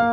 Hey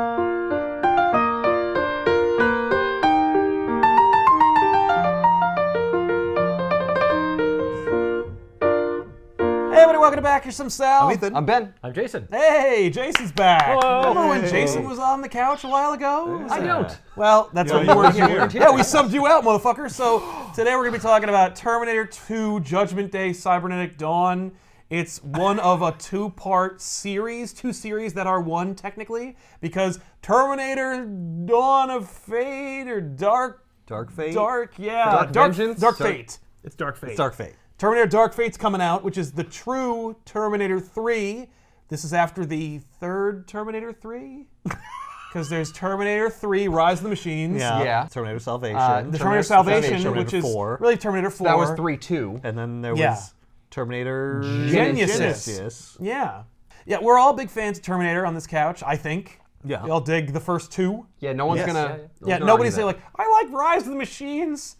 everybody, welcome back. Here's some Sal. I'm Ethan. I'm Ben. I'm Jason. Hey, Jason's back. Hello. Remember when Jason was on the couch a while ago? I don't. Well, that's Yeah, what you you were weren't here. here. Yeah, we subbed you out, motherfucker. So today we're going to be talking about Terminator 2 Judgment Day Cybernetic Dawn. It's one of a two-part series, two series that are one technically, because Terminator Dawn of Fate or Dark Fate? Dark Fate. It's Dark Fate. It's Dark Fate. Terminator Dark Fate's coming out, which is the true Terminator 3. This is after the third Terminator 3? Because there's Terminator 3, Rise of the Machines. Yeah. Terminator Salvation. The Terminator Salvation, Terminator which is 4. really Terminator 4. That was 3-2. And then there Yeah. was Terminator Genesis. Yeah. Yeah, we're all big fans of Terminator on this couch, I think. Yeah. We all dig the first two. Yeah, no one's Yes. gonna. Yeah, nobody say like, I like Rise of the Machines.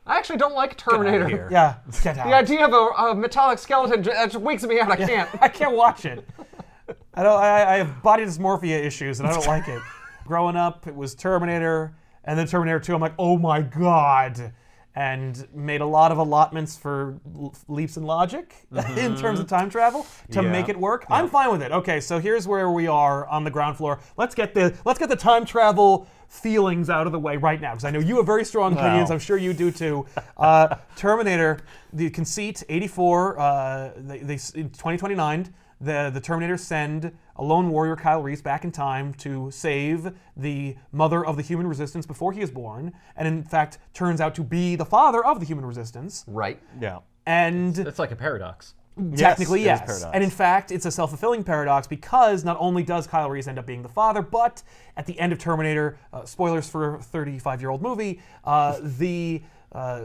I actually don't like Get out of Terminator. here. Yeah, get out. The idea of a metallic skeleton just wakes me out. I can't. I can't watch it. I have body dysmorphia issues and I don't like it. Growing up, it was Terminator, and then Terminator 2, I'm like, oh my god. And made a lot of allotments for leaps in logic in terms of time travel to make it work. I'm fine with it. Okay, so here's where we are on the ground floor. Let's get the time travel feelings out of the way right now, because I know you have very strong opinions. I'm sure you do too. Terminator, the conceit, 84, in 2029, the Terminators send a lone warrior, Kyle Reese, back in time to save the mother of the human resistance before he is born, and in fact turns out to be the father of the human resistance. Right. Yeah. And That's like a paradox. technically, Yes, it is yes. paradox. And in fact, it's a self-fulfilling paradox because not only does Kyle Reese end up being the father, but at the end of Terminator, spoilers for a 35-year-old movie, the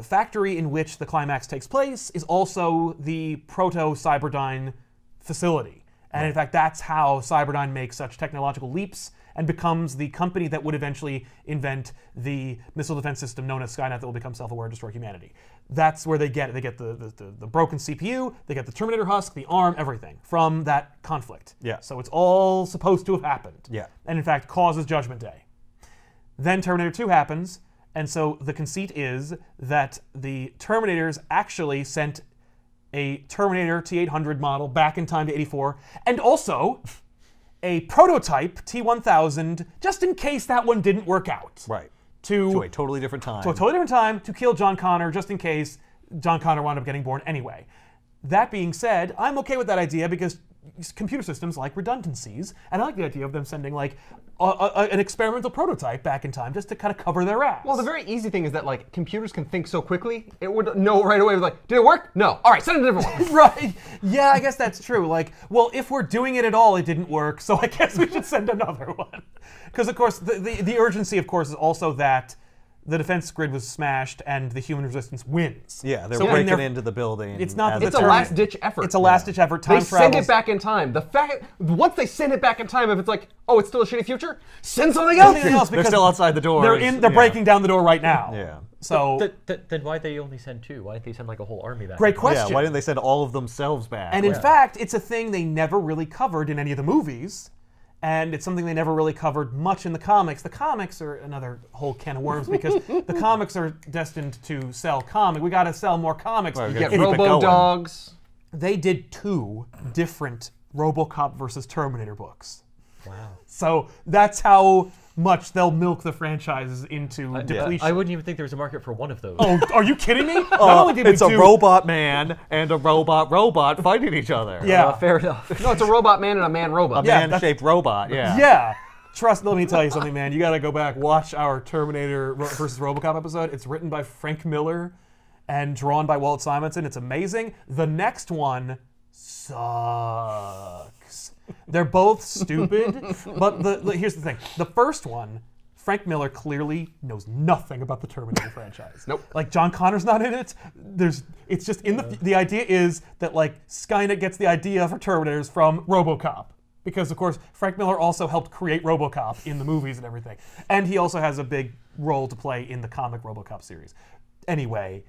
factory in which the climax takes place is also the proto-Cyberdyne facility. And in fact, that's how Cyberdyne makes such technological leaps and becomes the company that would eventually invent the missile defense system known as Skynet that will become self-aware and destroy humanity. That's where they get it. They get the broken CPU, they get the Terminator husk, the arm, everything from that conflict. Yeah. So it's all supposed to have happened. Yeah. And in fact, causes Judgment Day. Then Terminator 2 happens, and so the conceit is that the Terminators actually sent a Terminator T-800 model back in time to 84, and also a prototype T-1000, just in case that one didn't work out. Right. To a totally different time. To a totally different time, to kill John Connor, just in case John Connor wound up getting born anyway. That being said, I'm okay with that idea because computer systems like redundancies, and I like the idea of them sending like an experimental prototype back in time just to kind of cover their ass. Well, the very easy thing is that like computers can think so quickly, it would know right away. Like, did it work? No. All right, send a different one. Right. Yeah, I guess that's true. Like, well, if we're doing it at all, it didn't work, so I guess we should send another one. Because, of course, the urgency, of course, is also that the defense grid was smashed and the human resistance wins. Yeah, they're So when breaking into the building. It's not as that It's a last-ditch effort. It's a last-ditch effort. Time They send travels. it back in time. The fact once they send it back in time, if it's like, oh, it's still a shitty future, send something else. Something else They're because still outside the door. They're breaking down the door right now. Yeah. So Then why'd they only send two? Why didn't they send like a whole army back? great Yeah, question. why didn't they send all of themselves back? And in fact, it's a thing they never really covered in any of the movies. And it's something they never really covered much in the comics. The comics are another whole can of worms because the comics are destined to sell comics. We got to sell more comics. Well, You get Keep it going. Robo-Dogs. They did 2 different RoboCop versus Terminator books. Wow. So that's how much they'll milk the franchises into depletion. I wouldn't even think there was a market for one of those. Oh, are you kidding me? Not only did it's we a do, robot man and a robot fighting each other. Yeah. Fair enough. No, it's a robot man and a man robot. A Yeah, man-shaped robot, yeah. Yeah. Trust, let me tell you something, man. You got to go back, watch our Terminator versus RoboCop episode. It's written by Frank Miller and drawn by Walt Simonson. It's amazing. The next one sucks. They're both stupid, but here's the thing. The first one, Frank Miller clearly knows nothing about the Terminator franchise. Nope. Like, John Connor's not in it. It's just in the idea is that, like, Skynet gets the idea for Terminators from RoboCop. Because, of course, Frank Miller also helped create RoboCop in the movies and everything. And he also has a big role to play in the comic RoboCop series. Anyway,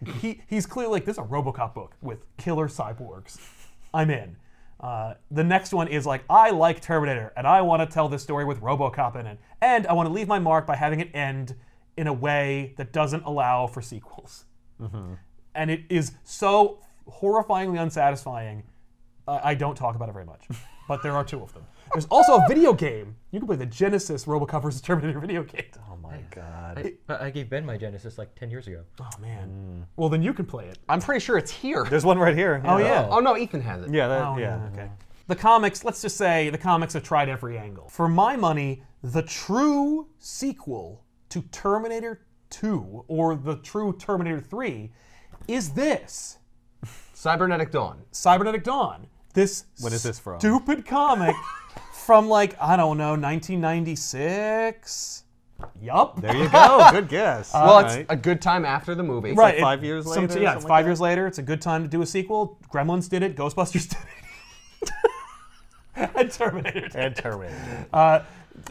he's clearly like, this is a RoboCop book with killer cyborgs. I'm in. The next one is like, I like Terminator, and I want to tell this story with RoboCop in it. And I want to leave my mark by having it end in a way that doesn't allow for sequels. And it is so horrifyingly unsatisfying, I don't talk about it very much. But there are 2 of them. There's also a video game. You can play the Genesis RoboCop vs. Terminator video game. Oh my god. I gave Ben my Genesis like 10 years ago. Oh, man. Well, then you can play it. I'm pretty sure it's here. There's one right here. Oh, yeah. Oh no, Ethan has it. Yeah, that, Oh, yeah. okay. The comics, let's just say the comics have tried every angle. For my money, the true sequel to Terminator 2, or the true Terminator 3, is this. Cybernetic Dawn. Cybernetic Dawn. This When is this from? stupid comic from like, I don't know, 1996? Yup. There you go. Good guess. Well, it's Right. a good time after the movie. Right. like 5 years later or Yeah, it's something 5 like years later. It's a good time to do a sequel. Gremlins did it. Ghostbusters did it. And Terminator did it. And Terminator.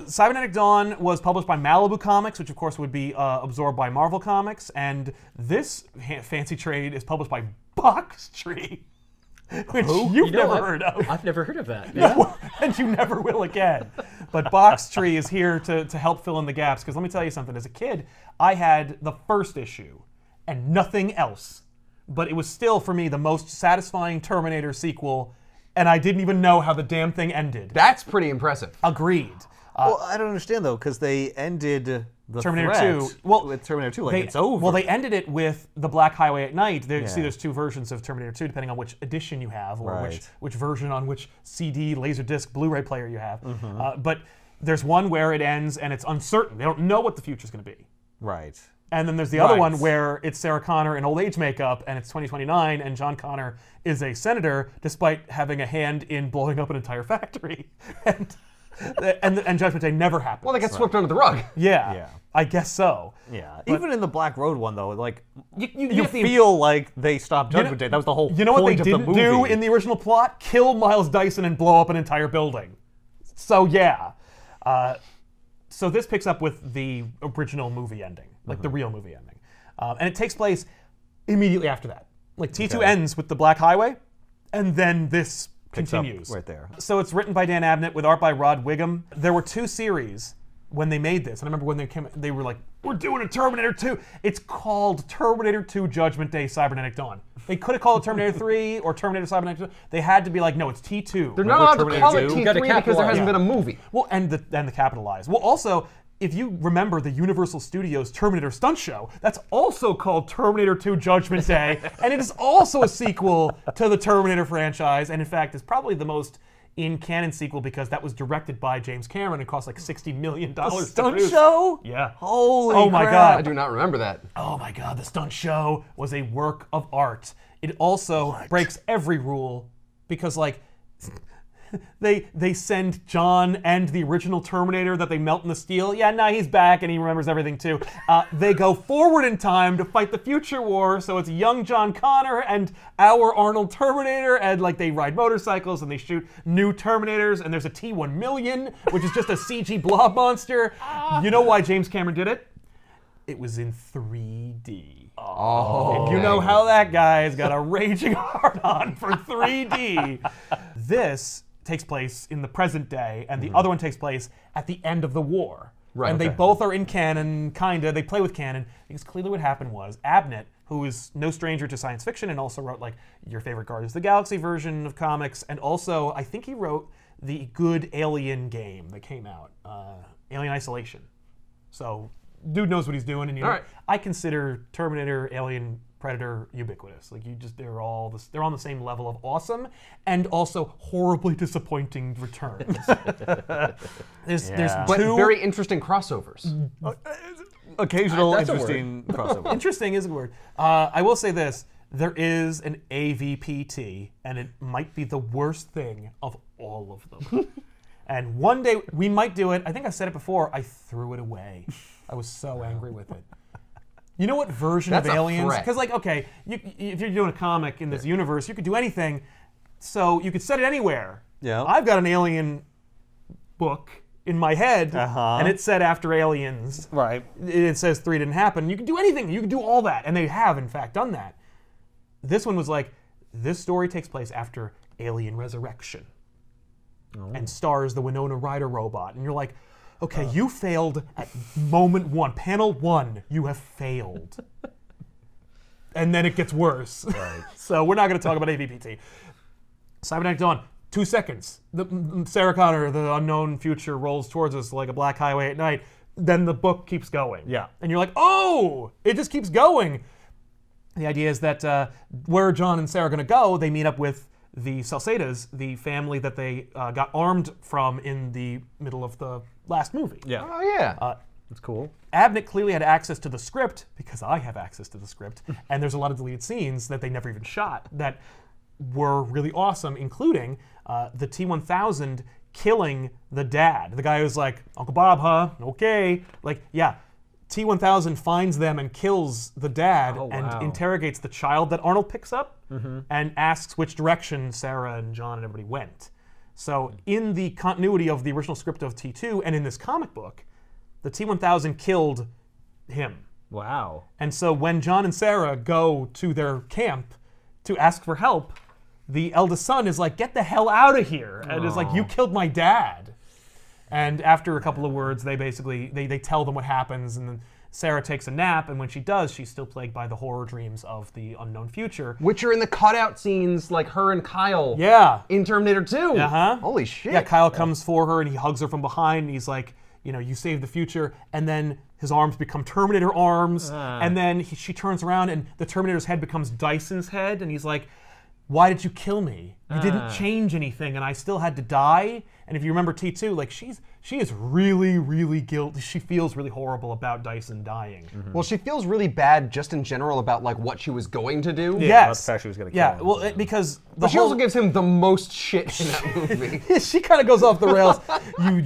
Cybernetic Dawn was published by Malibu Comics, which of course would be absorbed by Marvel Comics, and this fancy trade is published by Box Tree, which you've never heard of. I've never heard of that. No, and you never will again. But Box Tree is here to help fill in the gaps, because let me tell you something. As a kid, I had the first issue and nothing else, but it was still, for me, the most satisfying Terminator sequel, and I didn't even know how the damn thing ended. That's pretty impressive. Agreed. Well, I don't understand though, because they ended the Terminator threat 2. Well, with Terminator 2, like it's over. Well, they ended it with The Black Highway at Night. There, Yeah. See, there's 2 versions of Terminator 2, depending on which edition you have, or Right. which version on which CD, Laserdisc, Blu-ray player you have. But there's one where it ends and it's uncertain. They don't know what the future's going to be. Right. And then there's the other Right. one where it's Sarah Connor in old age makeup, and it's 2029, and John Connor is a senator, despite having a hand in blowing up an entire factory. And Judgment Day never happens. Well, they get swept under the rug. Yeah, Yeah. I guess so. Yeah. Even in the Black Road one though, like You you get the- feel like they stopped Judgment Day. That was the whole You know what they point of the didn't movie. do in the original plot? Kill Miles Dyson and blow up an entire building. So yeah. So this picks up with the original movie ending, like the real movie ending. And it takes place immediately after that. Like T2 Okay. ends with the Black Highway, and then this Picks up continues. right there. So it's written by Dan Abnett with art by Rod Wiggum. There were 2 series when they made this. And I remember when they were like, we're doing a Terminator 2. It's called Terminator 2 Judgment Day Cybernetic Dawn. They could have called it Terminator 3 or Terminator Cybernetic 2. They had to be like, no, it's T2. They're not allowed to Terminator call it 2? T3 Gotta because there capitalize. hasn't Yeah. been a movie. Well, and the capitalized. Well, also, if you remember the Universal Studios Terminator stunt show, that's also called Terminator 2 Judgment Day, and it is also a sequel to the Terminator franchise, and in fact, is probably the most in-canon sequel because that was directed by James Cameron and cost like $60 million to Stunt produce. show? Yeah. Holy Oh my crap. God. I do not remember that. Oh my God, the stunt show was a work of art. It also breaks every rule because, like, they send John and the original Terminator that they melt in the steel. Yeah, nah, he's back and he remembers everything too. They go forward in time to fight the future war, so it's young John Connor and our Arnold Terminator, and like they ride motorcycles and they shoot new Terminators, and there's a T-1000, which is just a CG blob monster. You know why James Cameron did it? It was in 3D. Oh. And you know how that guy's got a raging hard-on for 3D. This takes place in the present day, and the other one takes place at the end of the war. Right, And they okay. both are in canon, kinda. They play with canon, because clearly what happened was Abnett, who is no stranger to science fiction and also wrote like your favorite Guardians of the Galaxy version of comics, and also I think he wrote the good Alien game that came out, Alien Isolation. So dude knows what he's doing, and you know, All right. I consider Terminator, Alien, Predator ubiquitous. Like they're on the same level of awesome and also horribly disappointing returns. There's But two very interesting crossovers. Occasional That's a word. interesting crossover. interesting is a word. I will say this: there is an AVPT, and it might be the worst thing of all of them. And one day we might do it. I think I said it before. I threw it away. I was so angry with it. You know what version That's of a Aliens? threat. Because like, okay, if you're doing a comic in this universe, you could do anything. So you could set it anywhere. Yeah. I've got an Alien book in my head, and it's set after Aliens. Right. It says 3 didn't happen. You can do anything. You can do all that. And they have, in fact, done that. This one was like, this story takes place after Alien Resurrection. And stars the Winona Ryder robot. And you're like, okay, you failed at moment 1. Panel 1, you have failed. And then it gets worse. Right. So we're not going to talk about AVPT. Cybernetic Dawn, 2 seconds. Sarah Connor, the unknown future, rolls towards us like a black highway at night. Then the book keeps going. Yeah. And you're like, oh, it just keeps going. The idea is that where John and Sarah are going to go, they meet up with the Salcedas, the family that they got armed from in the middle of the last movie. Yeah. Oh yeah. That's cool. Abnett clearly had access to the script, because I have access to the script, and there's a lot of deleted scenes that they never even shot that were really awesome, including the T-1000 killing the dad. The guy who's like, Uncle Bob, huh? Okay. Like, yeah. T-1000 finds them and kills the dad and interrogates the child that Arnold picks up and asks which direction Sarah and John and everybody went. So in the continuity of the original script of T2 and in this comic book, the T-1000 killed him. Wow. And so when John and Sarah go to their camp to ask for help, the eldest son is like, get the hell out of here. And is like, you killed my dad. And after a couple of words, they basically, they tell them what happens, and then Sarah takes a nap, and when she does, she's still plagued by the horror dreams of the unknown future. Which are in the cutout scenes, like her and Kyle. Yeah. In Terminator 2. Uh-huh. Holy shit. Yeah, Kyle comes for her, and he hugs her from behind, and he's like, you know, you saved the future, and then his arms become Terminator arms, and then she turns around, and the Terminator's head becomes Dyson's head, and he's like, why did you kill me? You didn't change anything, and I still had to die. And if you remember T2, like she is really, really guilty. She feels really horrible about Dyson dying. Well, she feels really bad just in general about like what she was going to do. Yes. About the fact she was gonna kill yeah. him. Well, because the But she whole, also gives him the most shit in that movie. she kind of goes off the rails.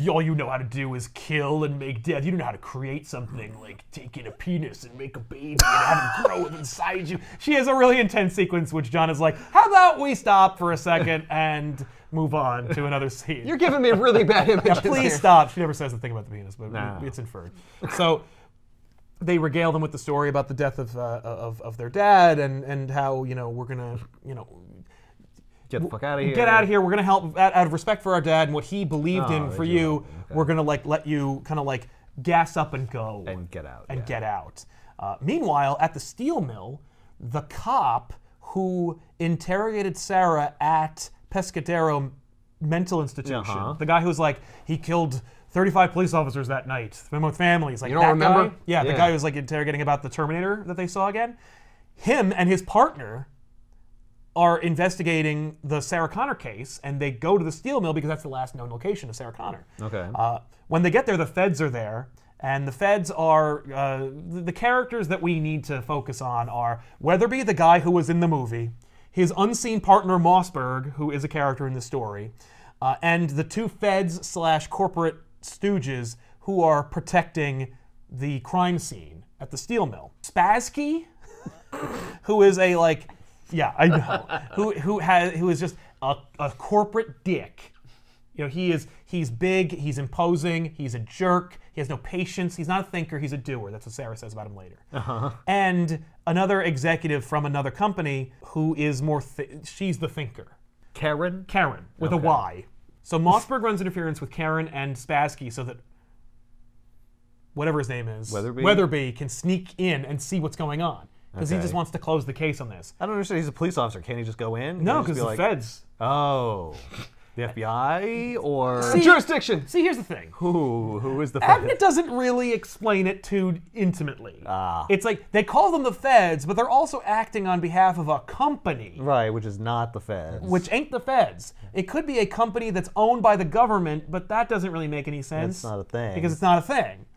All you know how to do is kill and make death. You don't know how to create something like taking a penis and make a baby and have it grow inside you. She has a really intense sequence, which John is like, how about we stop for a second and move on to another scene? You're giving me really bad images. Yeah, please here. stop. She never says a thing about the penis, but No. it's inferred. So they regale them with the story about the death of their dad and how, you know, we're gonna, you know, Get the fuck out of here. get out of here. We're gonna help out of respect for our dad and what he believed in they for do you. help him. Okay. We're gonna like let you kind of like gas up and go And get out. and yeah. get out. Meanwhile, at the steel mill, the cop who interrogated Sarah at Pescadero Mental Institution, the guy who's like, he killed 35 police officers that night with families. Like, You don't that remember? guy? Yeah, the Yeah. guy who was like interrogating about the Terminator that they saw again. Him and his partner are investigating the Sarah Connor case, and they go to the steel mill because that's the last known location of Sarah Connor. Okay. When they get there, the feds are there, and the feds are the characters that we need to focus on are Weatherby, the guy who was in the movie, his unseen partner Mossberg, who is a character in the story, and the two feds / corporate stooges who are protecting the crime scene at the steel mill. Spassky, who is a like, yeah, I know, who is just a corporate dick. You know, he's big, he's imposing, he's a jerk, he has no patience, he's not a thinker, he's a doer. That's what Sarah says about him later. And another executive from another company who is more, she's the thinker. Karen? Karen, with a Y. So Mossberg runs interference with Karen and Spassky so that whatever his name is, Weatherby? can sneak in and see what's going on. Because he Okay. just wants to close the case on this. I don't understand. He's a police officer. Can't he just go in? Can No, he just because be the like, feds. Oh. The FBI? Or... Jurisdiction. See, here's the thing. Who is the Abnett doesn't really explain it too intimately. It's like they call them the feds, but they're also acting on behalf of a company, Right, which is not the feds. which ain't the feds. It could be a company that's owned by the government, but that doesn't really make any sense. It's not a thing. Because it's not a thing.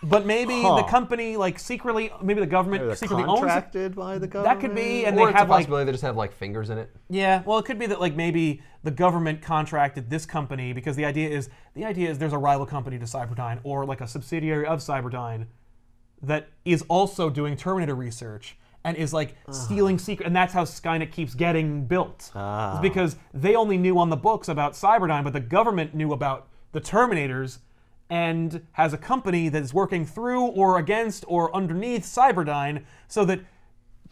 But maybe the company, like secretly, maybe the government They're secretly owns it. contracted by the government? That could be, and Or they it's a have like, possibility they just have like fingers in it. yeah, well, it could be that like maybe the government contracted this company because the idea is there's a rival company to Cyberdyne or like a subsidiary of Cyberdyne that is also doing Terminator research and is like stealing secret, and that's how Skynet keeps getting built. It's because they only knew on the books about Cyberdyne, but the government knew about the Terminators and has a company that is working through or against or underneath Cyberdyne so that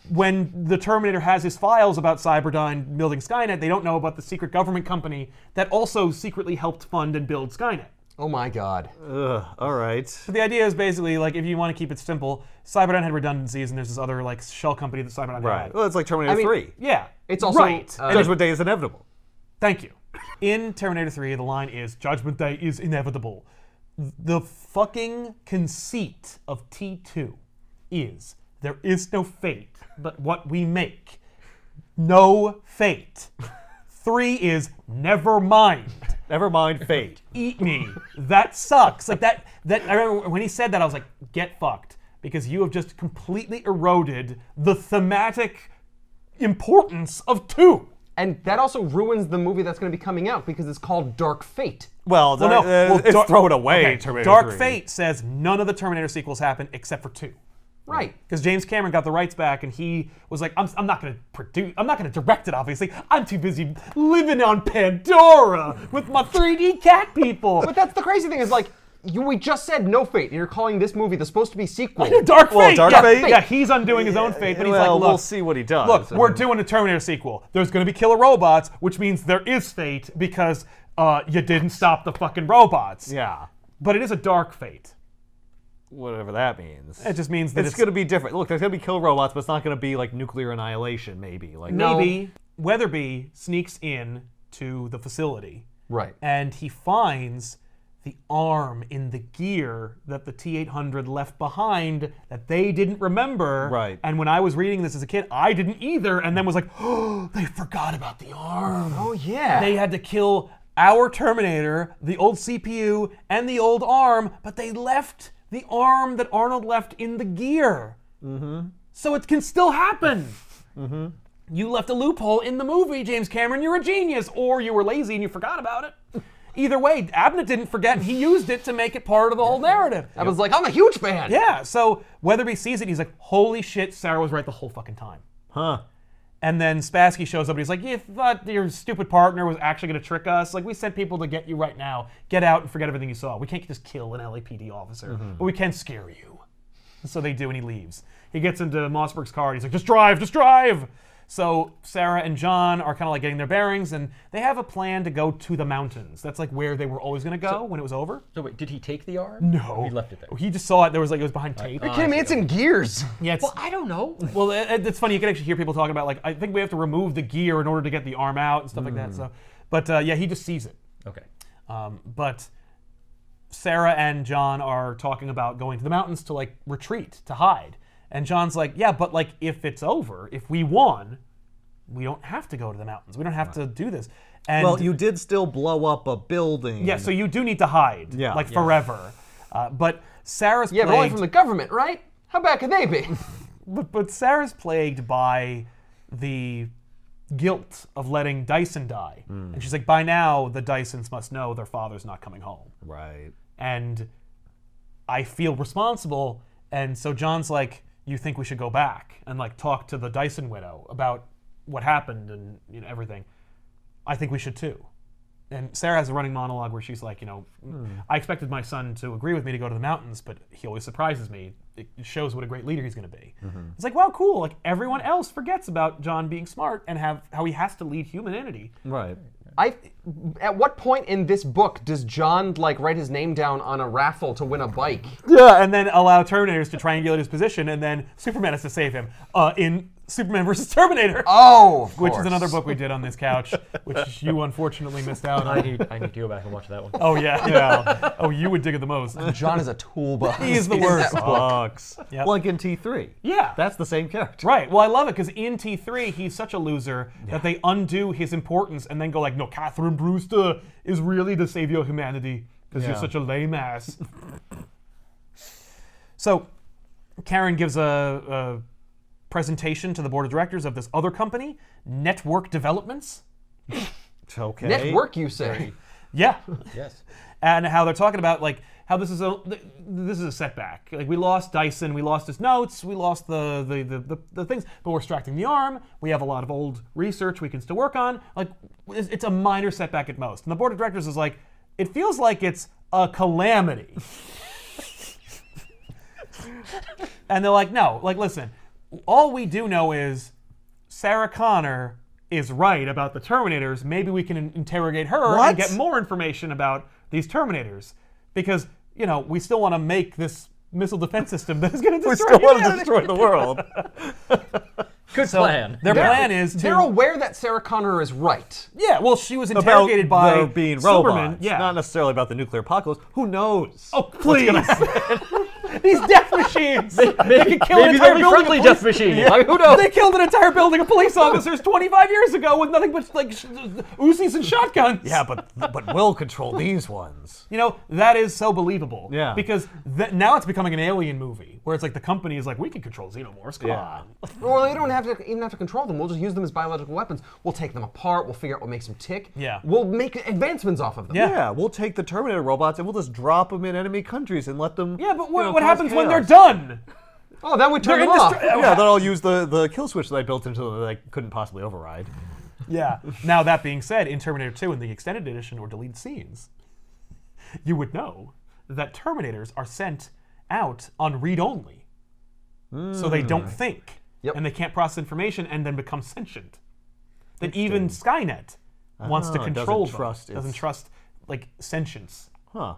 when the Terminator has his files about Cyberdyne building Skynet, they don't know about the secret government company that also secretly helped fund and build Skynet. Oh my God. Ugh, all right. So the idea is basically, like, if you want to keep it simple, Cyberdyne had redundancies, and there's this other, like, shell company that Cyberdyne had. Well, it's like Terminator 3. Yeah. It's also right. Judgment Day is inevitable. Thank you. In Terminator 3, the line is, Judgment Day is inevitable. The fucking conceit of T2 is, there is no fate but what we make. No fate. 3 is, never mind. Never mind fate. Eat me. That sucks. Like that I remember when he said that, I was like, get fucked. Because you have just completely eroded the thematic importance of 2. And that also ruins the movie that's going to be coming out because it's called Dark Fate. Well, it's thrown away. Okay, Terminator Dark 3. Fate says none of the Terminator sequels happen except for 2. Right. Because James Cameron got the rights back, and he was like, I'm not going to produce, I'm not going to direct it, obviously. I'm too busy living on Pandora with my 3D cat people. But that's the crazy thing is, like, we just said no fate, and you're calling this movie the supposed to be sequel. Dark Fate. Dark yeah, Fate? Yeah, he's undoing his own fate, but he's Well, like, look, we'll see what he does. look, we're doing a Terminator sequel. There's going to be killer robots, which means there is fate because you didn't stop the fucking robots. Yeah. But it is a dark fate. Whatever that means. It just means that it's going to be different. Look, there's going to be killer robots, but it's not going to be like nuclear annihilation, maybe. Like maybe Weatherby sneaks in to the facility. Right. And he finds the arm in the gear that the T-800 left behind that they didn't remember. Right. And when I was reading this as a kid, I didn't either, and then was like, oh, they forgot about the arm. Oh, yeah. They had to kill our Terminator, the old CPU, and the old arm, but they left the arm that Arnold left in the gear. Mm-hmm. So it can still happen. Mm-hmm. You left a loophole in the movie, James Cameron. You're a genius. Or you were lazy and you forgot about it. Either way, Abnett didn't forget, and he used it to make it part of the whole narrative. I was like, I'm a huge fan. Yeah, so Weatherby sees it, he's like, holy shit, Sarah was right the whole fucking time. Huh. And then Spassky shows up and he's like, you thought your stupid partner was actually going to trick us? Like, we sent people to get you right now. Get out and forget everything you saw. We can't just kill an LAPD officer, but we can scare you. And so they do, and he leaves. He gets into Mossberg's car, and he's like, just drive, just drive! So Sarah and John are kind of like getting their bearings, and they have a plan to go to the mountains. That's like where they were always going to go when it was over. So wait, did he take the arm? No. Or he left it there? He just saw it. There was like, it was behind tape. You're kidding me? It's in gears. Yeah, it's, Well, I don't know. well, it's funny. You can actually hear people talking about, like, I think we have to remove the gear in order to get the arm out and stuff like that. So, but yeah, he just sees it. Okay. But Sarah and John are talking about going to the mountains to, like, retreat, to hide. And John's like, yeah, but, like, if it's over, if we won, we don't have to go to the mountains. We don't have to do this. And Well, you did still blow up a building. yeah, so you do need to hide, Yeah. like, forever. But Sarah's Yeah, but only plagued. from the government, right? How bad could they be? But Sarah's plagued by the guilt of letting Dyson die. And she's like, by now, the Dysons must know their father's not coming home. Right. And I feel responsible. And so John's like, you think we should go back and, like, talk to the Dyson widow about what happened and, you know, everything. I think we should too. And Sarah has a running monologue where she's like, you know, I expected my son to agree with me to go to the mountains, but he always surprises me. It shows what a great leader he's going to be. It's like, wow, cool. Like, everyone else forgets about John being smart and how he has to lead humanity. Right. At what point in this book does John, like, write his name down on a raffle to win a bike? Yeah, and then allow Terminators to triangulate his position, and then Superman has to save him in Superman versus Terminator. Oh, of Which course. is another book we did on this couch, which you unfortunately missed out on. I need to go back and watch that one. Oh, yeah, yeah. Oh, you would dig it the most. John is a toolbox. He is the in worst. that book. Sucks. Yep. Like in T3. Yeah. That's the same character. Right. Well, I love it because in T3, he's such a loser that they undo his importance and then go like, no, Catherine Brewster is really the savior of humanity because you're Yeah. such a lame ass. So Karen gives a presentation to the board of directors of this other company, Network Developments. Okay. Network, you say? Yeah. Yes. And how they're talking about, like, how this is a setback. Like, we lost Dyson, we lost his notes, we lost the things, but we're extracting the arm. We have a lot of old research we can still work on. Like, it's a minor setback at most. And the board of directors is like, it feels like it's a calamity. And they're like, no, like, listen, all we do know is Sarah Connor is right about the Terminators. Maybe we can interrogate her and get more information about these Terminators. Because, we still want to make this missile defense system that is going to destroy We still want to humanity. destroy the world. Good plan. Their plan is to... They're aware that Sarah Connor is right. Yeah, well, she was interrogated by there being Superman. robots. Yeah. Not necessarily about the nuclear apocalypse. Who knows? Oh, please. These death machines. They could kill an Maybe entire they'll be building friendly of death police. machines. I mean, who knows? They killed an entire building of police officers 25 years ago with nothing but Uzis and shotguns. Yeah, but we'll control these ones. That is so believable. Yeah. Because now it's becoming an alien movie where it's like the company is like, we can control xenomorphs. Come on. Well, they don't even have to control them. We'll just use them as biological weapons. We'll take them apart. We'll figure out what makes them tick. Yeah. We'll make advancements off of them. Yeah. We'll take the Terminator robots and we'll just drop them in enemy countries and let them. Yeah, but what cause happens when they're chaos. done? Oh, that would turn They're them off. Yeah, then I'll use the kill switch that I built into them that I couldn't possibly override. Yeah. Now, that being said, in Terminator 2, in the extended edition or deleted scenes, you would know that Terminators are sent out on read-only. So they don't think. Yep. And they can't process information and then become sentient. That even Skynet wants to control them. Doesn't trust, like, sentience. Huh.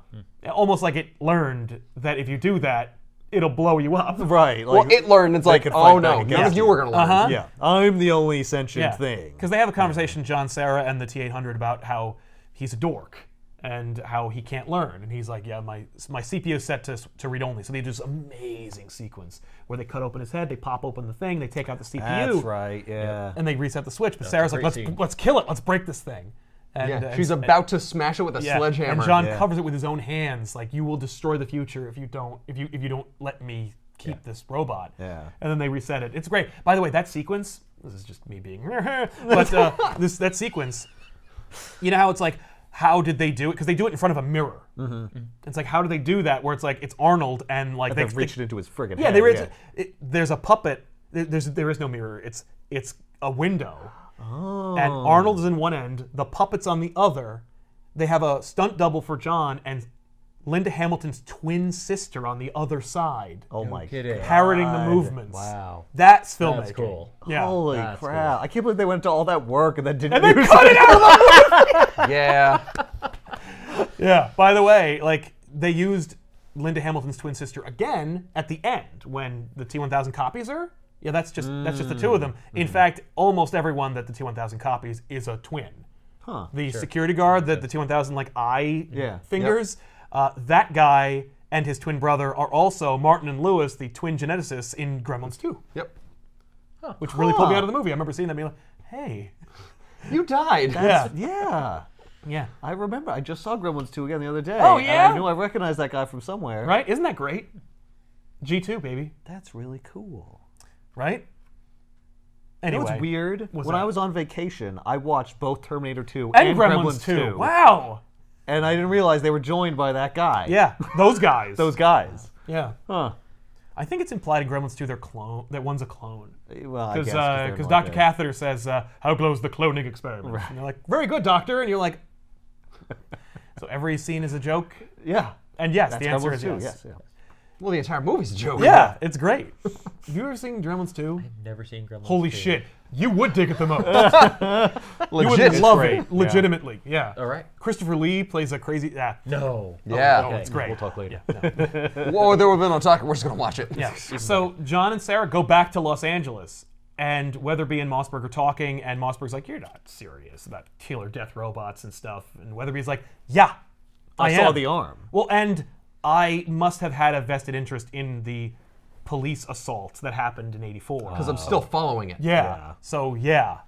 Almost like it learned that if you do that, it'll blow you up. Right. Well, it learned. It's like, could oh fight no, back none against of you were going to learn. Uh-huh. Yeah. I'm the only sentient thing. Because they have a conversation, John Cera and the T-800, about how he's a dork and how he can't learn. And he's like, yeah, my CPU is set to read only. So they do this amazing sequence where they cut open his head, they pop open the thing, they take out the CPU. That's right, yeah. And they reset the switch. But Sarah's like, great scene. let's kill it, let's break this thing. And, Yeah, she's about to smash it with a sledgehammer. And John covers it with his own hands, like, you will destroy the future if you don't let me keep this robot. Yeah. And then they reset it. It's great. By the way, that sequence, this is just me being, but that sequence, you know how it's like, how did they do it? Because they do it in front of a mirror. It's like, how do they do that? Where it's like, it's Arnold and like They reached into his friggin' yeah, head. there's a puppet. There is no mirror. It's a window. Oh. And Arnold is in one end, the puppet's on the other. They have a stunt double for John and Linda Hamilton's twin sister on the other side, Oh my kidding. god. parroting the movements. Wow. That's filmmaking. That's cool. Yeah. Holy That's crap. I can't believe they went to all that work and then didn't And they use cut it out of the movie! Yeah. Yeah. By the way, like, they used Linda Hamilton's twin sister again at the end when the T-1000 copies her. Yeah, that's just the two of them. In fact, almost everyone that the T-1000 copies is a twin. Huh. The security guard that the T-1000 like eye Yeah. fingers, that guy and his twin brother are also Martin and Lewis, the twin geneticists in Gremlins 2, Yep. which really pulled me out of the movie. I remember seeing that and being like, hey. You died. Yeah. Yeah. I remember. I just saw Gremlins 2 again the other day. Oh, and yeah? I knew I recognized that guy from somewhere. Right? Isn't that great? G2, baby. That's really cool. Right? You know Anyway. what's weird? What's When that? I was on vacation, I watched both Terminator 2 And Gremlins 2. Wow. And I didn't realize they were joined by that guy. Yeah. Those guys. Those guys. Yeah. Huh. I think it's implied in Gremlins 2 that one's a clone. Well, I guess. Because Dr. Catheter says, how goes the cloning experiment? Right. And you're like, very good, doctor. And you're like, so every scene is a joke? Yeah. And yes, That's the answer Gremlins is 2, yes. yeah. Well, the entire movie's a joke. Yeah, it's great. Have you ever seen Gremlins 2? Never seen Gremlins. Holy 2. shit. You would dig it the most. You Legit. would love great. it. Legitimately. Yeah. All right. Christopher Lee plays a crazy... No. Yeah. Oh, Okay, it's great. We'll talk later. Yeah. Whoa, there would have been no talking. We're just going to watch it. Yeah. So John and Sarah go back to Los Angeles, and Weatherby and Mossberg are talking, and Mossberg's like, you're not serious about killer death robots and stuff. And Weatherby's like, yeah, I saw am. the arm. Well, and I must have had a vested interest in the police assault that happened in '84. Because I'm still following it. Yeah. So, yeah.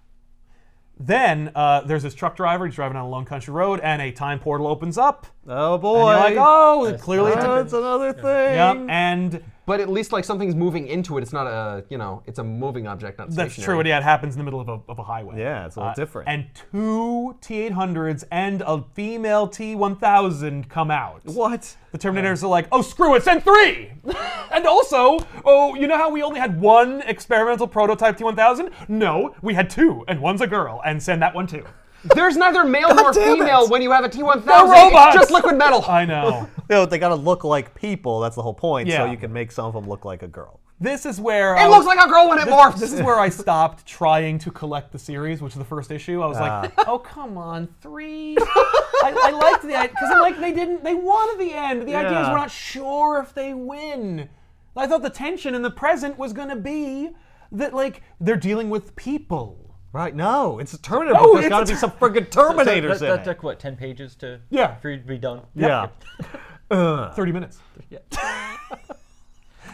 Then there's this truck driver. He's driving on a lone country road, and a time portal opens up. Oh, And boy. you're like, oh, clearly it's a... That's another thing. Yeah, and... But at least like something's moving into it. It's not a, it's a moving object, not stationary. That's true. Yeah, it happens in the middle of a highway. Yeah, it's a little different. And two T-800s and a female T-1000 come out. What? The Terminators are like, oh, screw it, send 3! And also, oh, you know how we only had one experimental prototype T-1000? No, we had 2, and one's a girl, and send that one too. There's neither male nor damn female it. when you have a T-1000. They're robots! It's just liquid metal. I know. You know, they gotta look like people. That's the whole point. Yeah. So you can make some of them look like a girl. This is where It looks like a girl when it morphs. This is where I stopped trying to collect the series, which is the first issue. I was like, oh come on, 3. I liked the idea because I'm like they won at the end. The idea is we're not sure if they win. I thought the tension in the present was going to be that like they're dealing with people. Right? No, it's a Terminator. No, There's got to be some friggin' Terminators in That it. took what, 10 pages to Yeah. for you to be done? Yeah. 30 minutes.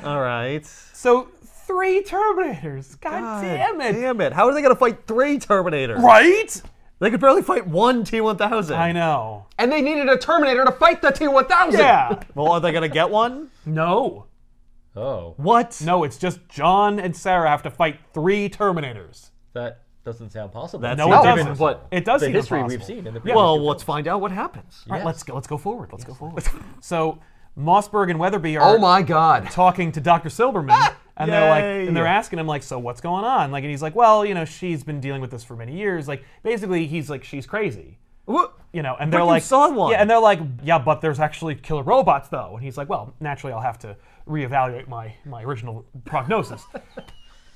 All right. So 3 Terminators. God damn it. Damn it! How are they gonna fight 3 Terminators? Right? They could barely fight 1 T-1000. I know. And they needed a Terminator to fight the T-1000. Yeah. Well, are they gonna get one? No. Oh, What? No, it's just John and Sarah have to fight 3 Terminators. that doesn't sound possible. That's No, not it Given doesn't. what It does the seem history impossible. we've seen in the Well, previous let's find out what happens. All right, Yes. let's go forward. Let's go forward. So Mossberg and Weatherby are Oh my God. talking to Dr. Silberman, and they're like, Yay. and they're asking him like, so what's going on? Like, and he's like, well, you know, she's been dealing with this for many years. Like, basically, he's like, she's crazy. What? You know, and But they're you like, saw one. yeah, and they're like, yeah, but there's actually killer robots though. And he's like, well, naturally, I'll have to reevaluate my original prognosis.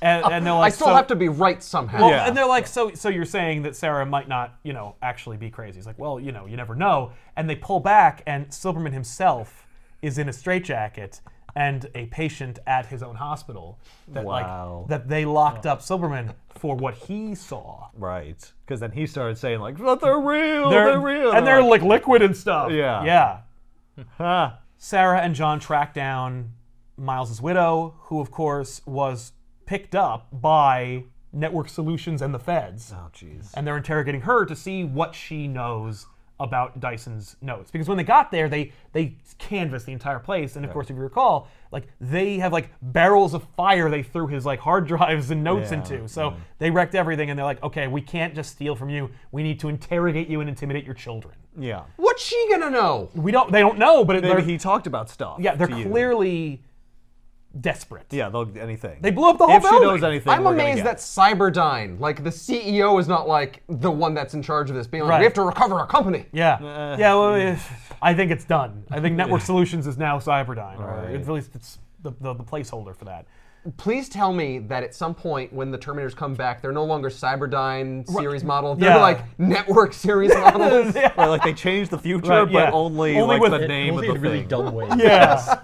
And they're like, I still so, have to be right somehow. well, Yeah. and they're like, so you're saying that Sarah might not, you know, actually be crazy? He's like, well, you know, you never know. And they pull back, and Silberman himself is in a straitjacket and a patient at his own hospital. That Wow. like that they locked up Silberman for what he saw. Right. Because then he started saying like, but they're real. They're real. and they're like liquid and stuff. Yeah. Yeah. Huh. Sarah and John track down Miles's widow, who of course was picked up by Network Solutions and the feds. Oh, jeez. And they're interrogating her to see what she knows about Dyson's notes. Because when they got there, they canvassed the entire place, and of course, if you recall, like they have like barrels of fire they threw his like hard drives and notes Yeah, into. So they wrecked everything, and they're like, okay, we can't just steal from you. We need to interrogate you and intimidate your children. Yeah. What's she gonna know? They don't know, but Maybe he talked about stuff. yeah, they're to you. clearly desperate. Yeah, they'll anything. They blew up the whole if building. she knows anything, I'm we're gonna amazed get that Cyberdyne, like the CEO, is not like the one that's in charge of this, being like, Right. we have to recover our company. Yeah, yeah. Well, I think it's done. I think Network Solutions is now Cyberdyne, or Right. at least it's the placeholder for that. Please tell me that at some point when the Terminators come back, they're no longer Cyberdyne series model. They're Yeah. like Network series models. Right, like they changed the future, Right, but yeah. only Only like with- the name of Only the in really thing. dumb ways. Yes.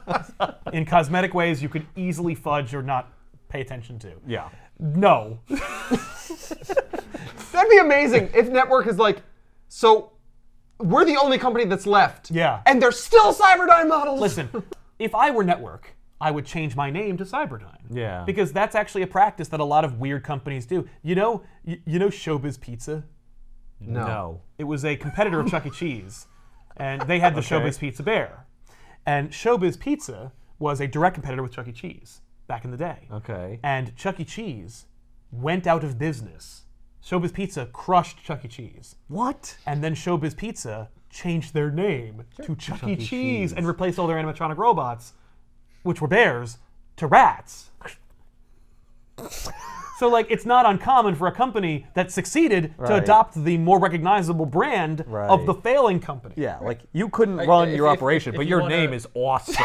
In cosmetic ways, you could easily fudge or not pay attention to. Yeah. No. That'd be amazing if Network is like, so we're the only company that's left. Yeah. And they're still Cyberdyne models. Listen, if I were Network, I would change my name to Cyberdyne. Yeah. Because that's actually a practice that a lot of weird companies do. You know Showbiz Pizza? No. It was a competitor of Chuck E. Cheese, and they had the Showbiz Pizza Bear. And Showbiz Pizza was a direct competitor with Chuck E. Cheese back in the day. Okay. And Chuck E. Cheese went out of business. Showbiz Pizza crushed Chuck E. Cheese. What? And then Showbiz Pizza changed their name to Chuck E. Cheese and replaced all their animatronic robots, which were bears, to rats. So, like, it's not uncommon for a company that succeeded to Right. adopt the more recognizable brand Right. of the failing company. Yeah, like you couldn't run your if- operation, if but you your wanna- name is awesome.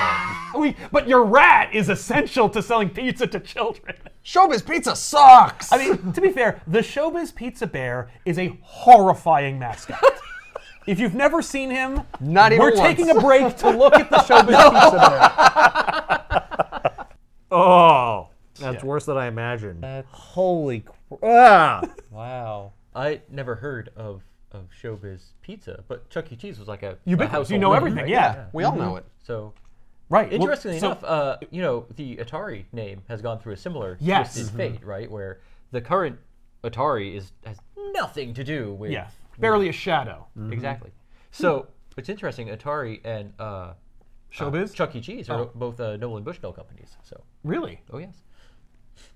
But your rat is essential to selling pizza to children. Showbiz Pizza sucks. I mean, to be fair, the Showbiz Pizza Bear is a horrifying mascot. If you've never seen him, Not even we're once. taking a break to look at the Showbiz Pizza Bear. Oh, that's Yeah. worse than I imagined. That's- Holy ah! Wow. I never heard of Showbiz Pizza, but Chuck E. Cheese was like a Ubiquitous. household You know name, everything, right? yeah. we all know it. So, Right. well, interestingly so- enough, you know, the Atari name has gone through a similar Yes. twisted fate, right? Where the current Atari has nothing to do with Yeah. Barely a shadow. exactly. So it's interesting. Atari and Showbiz? Chuck E. Cheese are both Nolan Bushnell companies. So, Really? oh yes,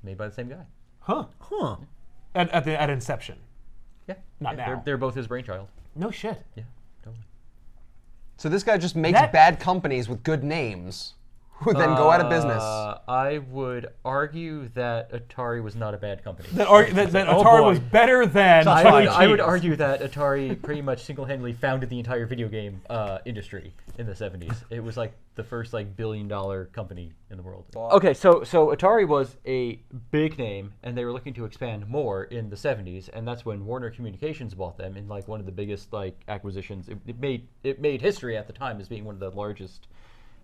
made by the same guy. Huh. Huh. At inception. Yeah, Not yeah, now. They're both his brainchild. No shit. Yeah, totally. So this guy just makes That- bad companies with good names. who then go out of business. I would argue that Atari was not a bad company. That Atari was better than Chuck E. I would Cheese. argue that Atari pretty much single-handedly founded the entire video game industry in the 70s. It was like the first billion-dollar company in the world. Okay, so Atari was a big name, and they were looking to expand more in the 70s, and that's when Warner Communications bought them in one of the biggest acquisitions. It made history at the time as being one of the largest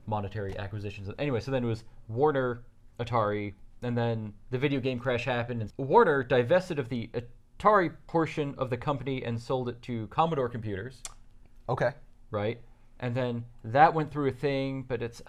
monetary acquisitions. Anyway, so then it was Warner, Atari, and then the video game crash happened, and Warner divested of the Atari portion of the company and sold it to Commodore Computers. Okay. Right? And then that went through a thing, but it's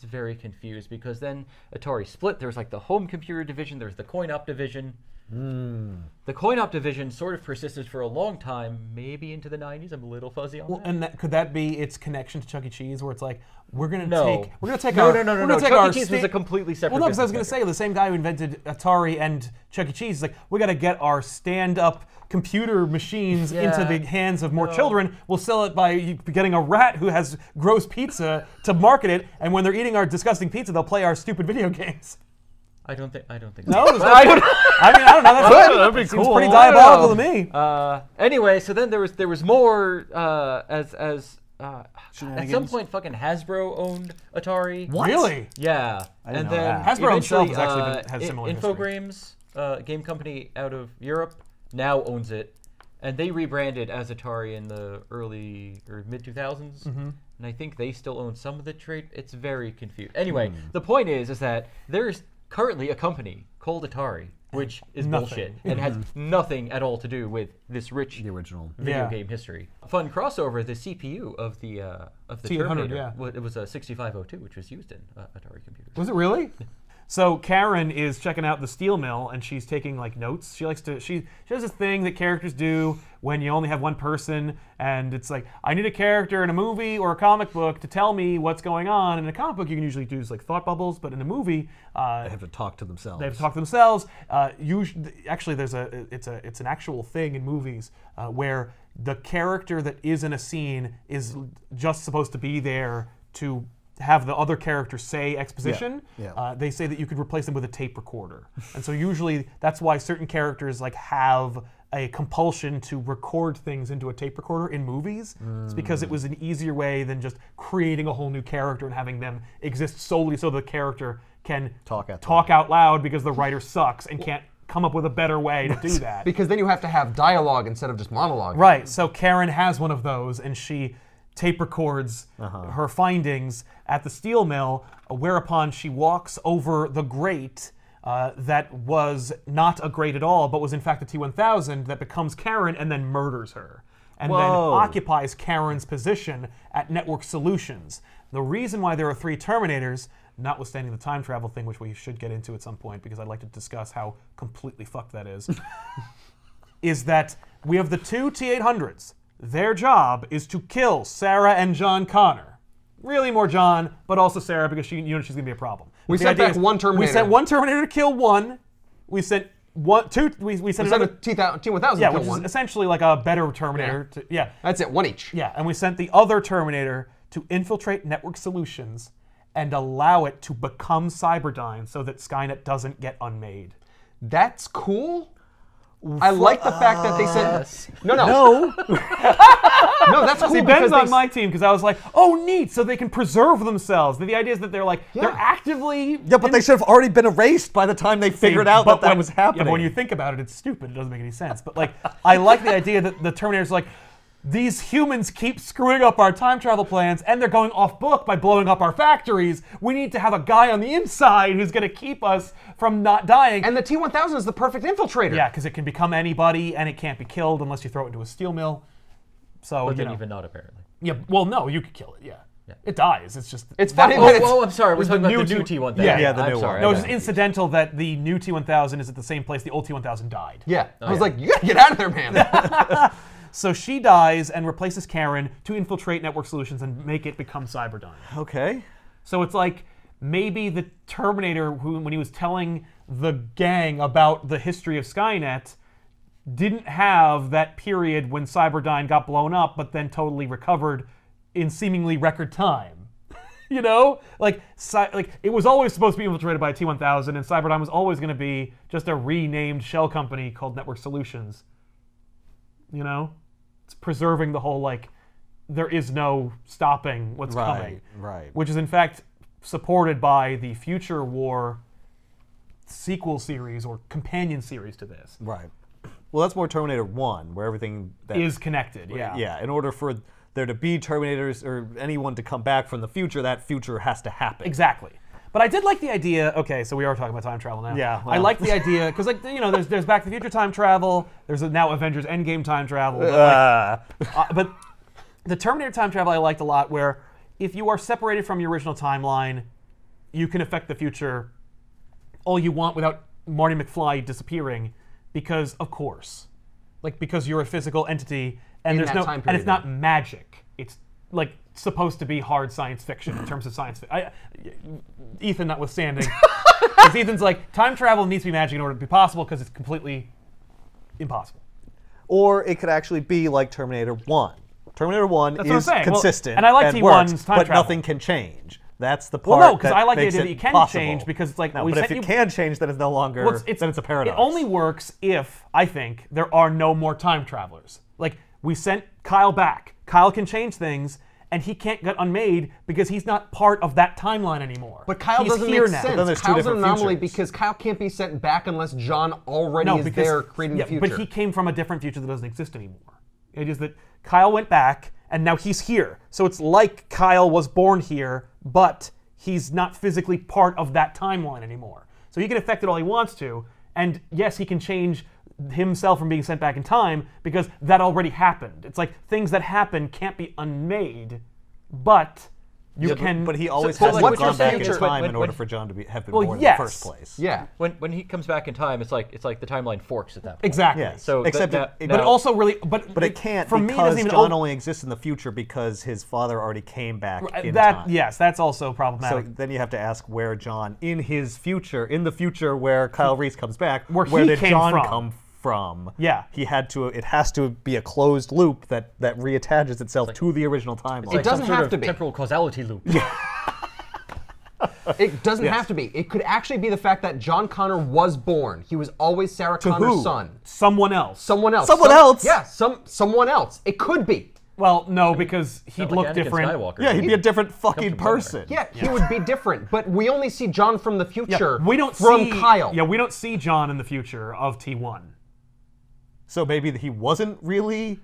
very confused because then Atari split. There was the home computer division, there was the coin-op division. The coin-op division sort of persisted for a long time, maybe into the 90s. I'm a little fuzzy on that. And could that be its connection to Chuck E. Cheese, where it's we're gonna No. take No. Chuck E. Cheese was a completely separate. Well, no, because I was going to say the same guy who invented Atari and Chuck E. Cheese is we got to get our stand-up computer machines into the hands of more children. We'll sell it by getting a rat who has gross pizza to market it, and when they're eating our disgusting pizza, they'll play our stupid video games. I don't think so. No, I don't know. That'd be cool. Seems pretty diabolical to me. Anyway, so then there was more at some point fucking Hasbro owned Atari. What? Really? Yeah. didn't And know then that. Hasbro eventually, himself has actually has similar history. Infogrames, game company out of Europe, now owns it, and they rebranded as Atari in the early or mid 2000s. And I think they still own some of the trade. It's very confused. Anyway, the point is that there's currently a company called Atari, which is bullshit and has nothing at all to do with this rich The original. video game history. Fun crossover: the CPU of the T800, Terminator, it was a 6502, which was used in Atari computers. Was it really? So Karen is checking out the steel mill, and she's taking notes. She likes to. She has this thing that characters do when you only have one person, and it's I need a character in a movie or a comic book to tell me what's going on. In a comic book, you can usually do thought bubbles, but in a movie, They have to talk to themselves. they have to talk to themselves. Actually, it's an actual thing in movies where the character that is in a scene is just supposed to be there to have the other character say exposition. Yeah. They say that you could replace them with a tape recorder. And so usually that's why certain characters have a compulsion to record things into a tape recorder in movies. It's because it was an easier way than just creating a whole new character and having them exist solely so the character can talk out loud because the writer sucks and can't come up with a better way to do that. Because then you have to have dialogue instead of just monologue. Right, so Karen has one of those, and she tape records her findings at the steel mill, whereupon she walks over the grate that was not a grate at all, but was in fact a T-1000 that becomes Karen and then murders her. And then occupies Karen's position at Network Solutions. The reason why there are 3 Terminators, notwithstanding the time travel thing, which we should get into at some point because I'd like to discuss how completely fucked that is that we have the 2 T-800s. Their job is to kill Sarah and John Connor. Really more John, but also Sarah because she's going to be a problem. We sent back one Terminator. We sent one Terminator to kill one. We sent two. We sent a another T-1000 to yeah, kill which one. is essentially a better Terminator. Yeah. That's it, one each. Yeah, and we sent the other Terminator to infiltrate Network Solutions and allow it to become Cyberdyne so that Skynet doesn't get unmade. That's cool. I like the fact that they said no. No, that's cool. See, Ben's on my team because I was like, oh, neat, so they can preserve themselves. The idea is that they're they're actively... Yeah, but they should have already been erased by the time they figured out that was happening. Yeah, but when you think about it, it's stupid. It doesn't make any sense. But I like the idea that the Terminator's these humans keep screwing up our time travel plans, and they're going off book by blowing up our factories. We need to have a guy on the inside who's going to keep us from not dying. And the T-1000 is the perfect infiltrator. Yeah, because it can become anybody, and it can't be killed unless you throw it into a steel mill. So, But then even not, apparently. Yeah, well, no, you could kill it, yeah. It dies. It's just... It's funny. I'm sorry. We're talking about the new T-1000. Yeah, the new one. No, it's just incidental that the new T-1000 is at the same place the old T-1000 died. Yeah. I was like, you got to get out of there, man. So she dies and replaces Karen to infiltrate Network Solutions and make it become Cyberdyne. Okay. So it's maybe the Terminator, when he was telling the gang about the history of Skynet, didn't have that period when Cyberdyne got blown up, but then totally recovered in seemingly record time. You know, like it was always supposed to be infiltrated by a T-1000, and Cyberdyne was always going to be just a renamed shell company called Network Solutions. You know, it's preserving the whole like there is no stopping what's coming, right? Which is in fact supported by the Future War sequel series or companion series to this. Right. Well, that's more Terminator 1, where everything that is connected. Yeah. Yeah. In order for there to be Terminators or anyone to come back from the future, that future has to happen. Exactly. But I did like the idea. Okay, so we are talking about time travel now. Yeah. I like the idea because, like, you know, there's Back to the Future time travel. There's now Avengers Endgame time travel. But the Terminator time travel I liked a lot, where if you are separated from your original timeline, you can affect the future all you want without Marty McFly disappearing, because of course, like because you're a physical entity and there's no and it's not magic. It's like supposed to be hard science fiction in terms of science fiction. Ethan notwithstanding, because Ethan's like time travel needs to be magic in order to be possible because it's completely impossible. Or it could actually be like Terminator 1. Terminator 1 is consistent, and I like T1's works, time but travel. nothing can change. That's the part. Well, no, because that I like the makes idea that it you can possible. change, because it's like No, but if it can change, then it's no longer. Well, then it's a paradox. It only works if, I think, there are no more time travelers. Like, we sent Kyle back. Kyle can change things, and he can't get unmade because he's not part of that timeline anymore. But Kyle he's doesn't here make now. sense. Then there's two Kyle's an different anomaly futures. because Kyle can't be sent back unless John already is there creating the future. But he came from a different future that doesn't exist anymore. It is that Kyle went back, and now he's here. So it's like Kyle was born here, but he's not physically part of that timeline anymore. So he can affect it all he wants to, and yes, he can change himself from being sent back in time because that already happened. It's like things that happen can't be unmade, but you can. But he always so has what's to your go back in future? time in order for John to have been Well, born yes. in the first place. Yeah. When he comes back in time, it's like the timeline forks at that point. Exactly. Yes. So Except that- it, But it also really, but it can't for me, it because doesn't even John only exists in the future because his father already came back in time. Yes, that's also So problematic. then you have to ask where John, in his future, in the future where Kyle Reese comes back, Where he did came John from. come from? Yeah. He had to. It has to be a closed loop that reattaches itself to the original timeline. It's like doesn't some sort have of to be. temporal causality loop. It doesn't have to be. It could actually be the fact that John Connor was born. He was always Sarah Connor's who? son. Someone else. Someone else. Someone else? Yeah, someone else. It could be. Well, no, because he'd Like look Anakin different. Skywalker. Yeah, he'd be a different fucking from nowhere. person. Yeah, he would be different. But we only see John from the future We don't from see Kyle. Yeah, we don't see John in the future of T1. So maybe he wasn't really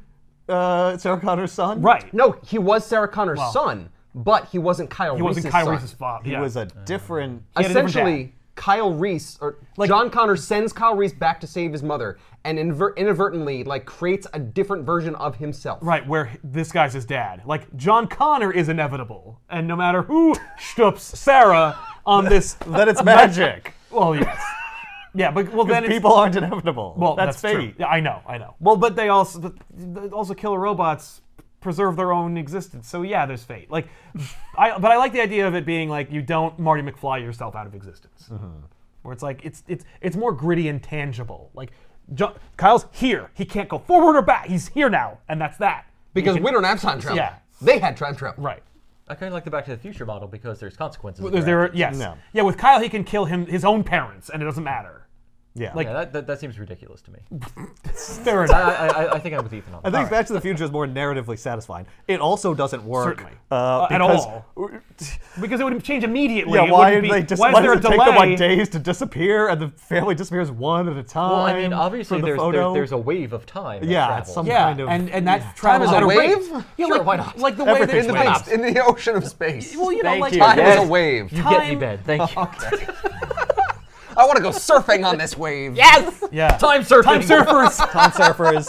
Sarah Connor's son. Right. No, he was Sarah Connor's son, but he wasn't Kyle He Reese's wasn't Kyle son. Reese's father. He yeah. was a different. He had a different Essentially, Kyle Reese, or John Connor sends Kyle Reese back to save his mother, and inadvertently, like, creates a different version of himself. Right, where this guy's his dad. Like, John Connor is inevitable. And no matter who stoops Sarah on this... Then it's magic. Well, yes. Yeah, but well then it's... People aren't inevitable. Well, that's true. fate. Yeah, I know. Well, but they also killer robots preserve their own existence. So yeah, there's fate. Like, but I like the idea of it being like you don't Marty McFly yourself out of existence, where it's like it's more gritty and tangible. Like, Kyle's here. He can't go forward or back. He's here now, and that's that. Because we don't have time travel. Yeah. They had time travel. Right. I kind of like the Back to the Future model because there's consequences. There's there yes. No. Yeah, with Kyle he can kill his own parents, and it doesn't matter. Yeah. Like- Yeah, that seems ridiculous to me. Fair enough. I think I'm with Ethan on I that. think Back to the Future is more narratively satisfying. It also doesn't work Certainly. at At all. Because it would change immediately. Yeah, It why wouldn't did be- they just why is why there does a it take them delay? like days to disappear, and the family disappears one at a time? Well, I mean, obviously for the photo? there's a wave of time. That Yeah, travels. some Yeah, kind of and that Time travels is at a rate. wave? Yeah, Sure, like, why not? Like the way Everything's they In why the, not? in the ocean of space. Well, you know, Thank like you. Time Yes. is a wave. You get me, Ben. Thank you. I want to go surfing on this wave. Yes! Yeah. Time surfing. Time surfers. Time surfers.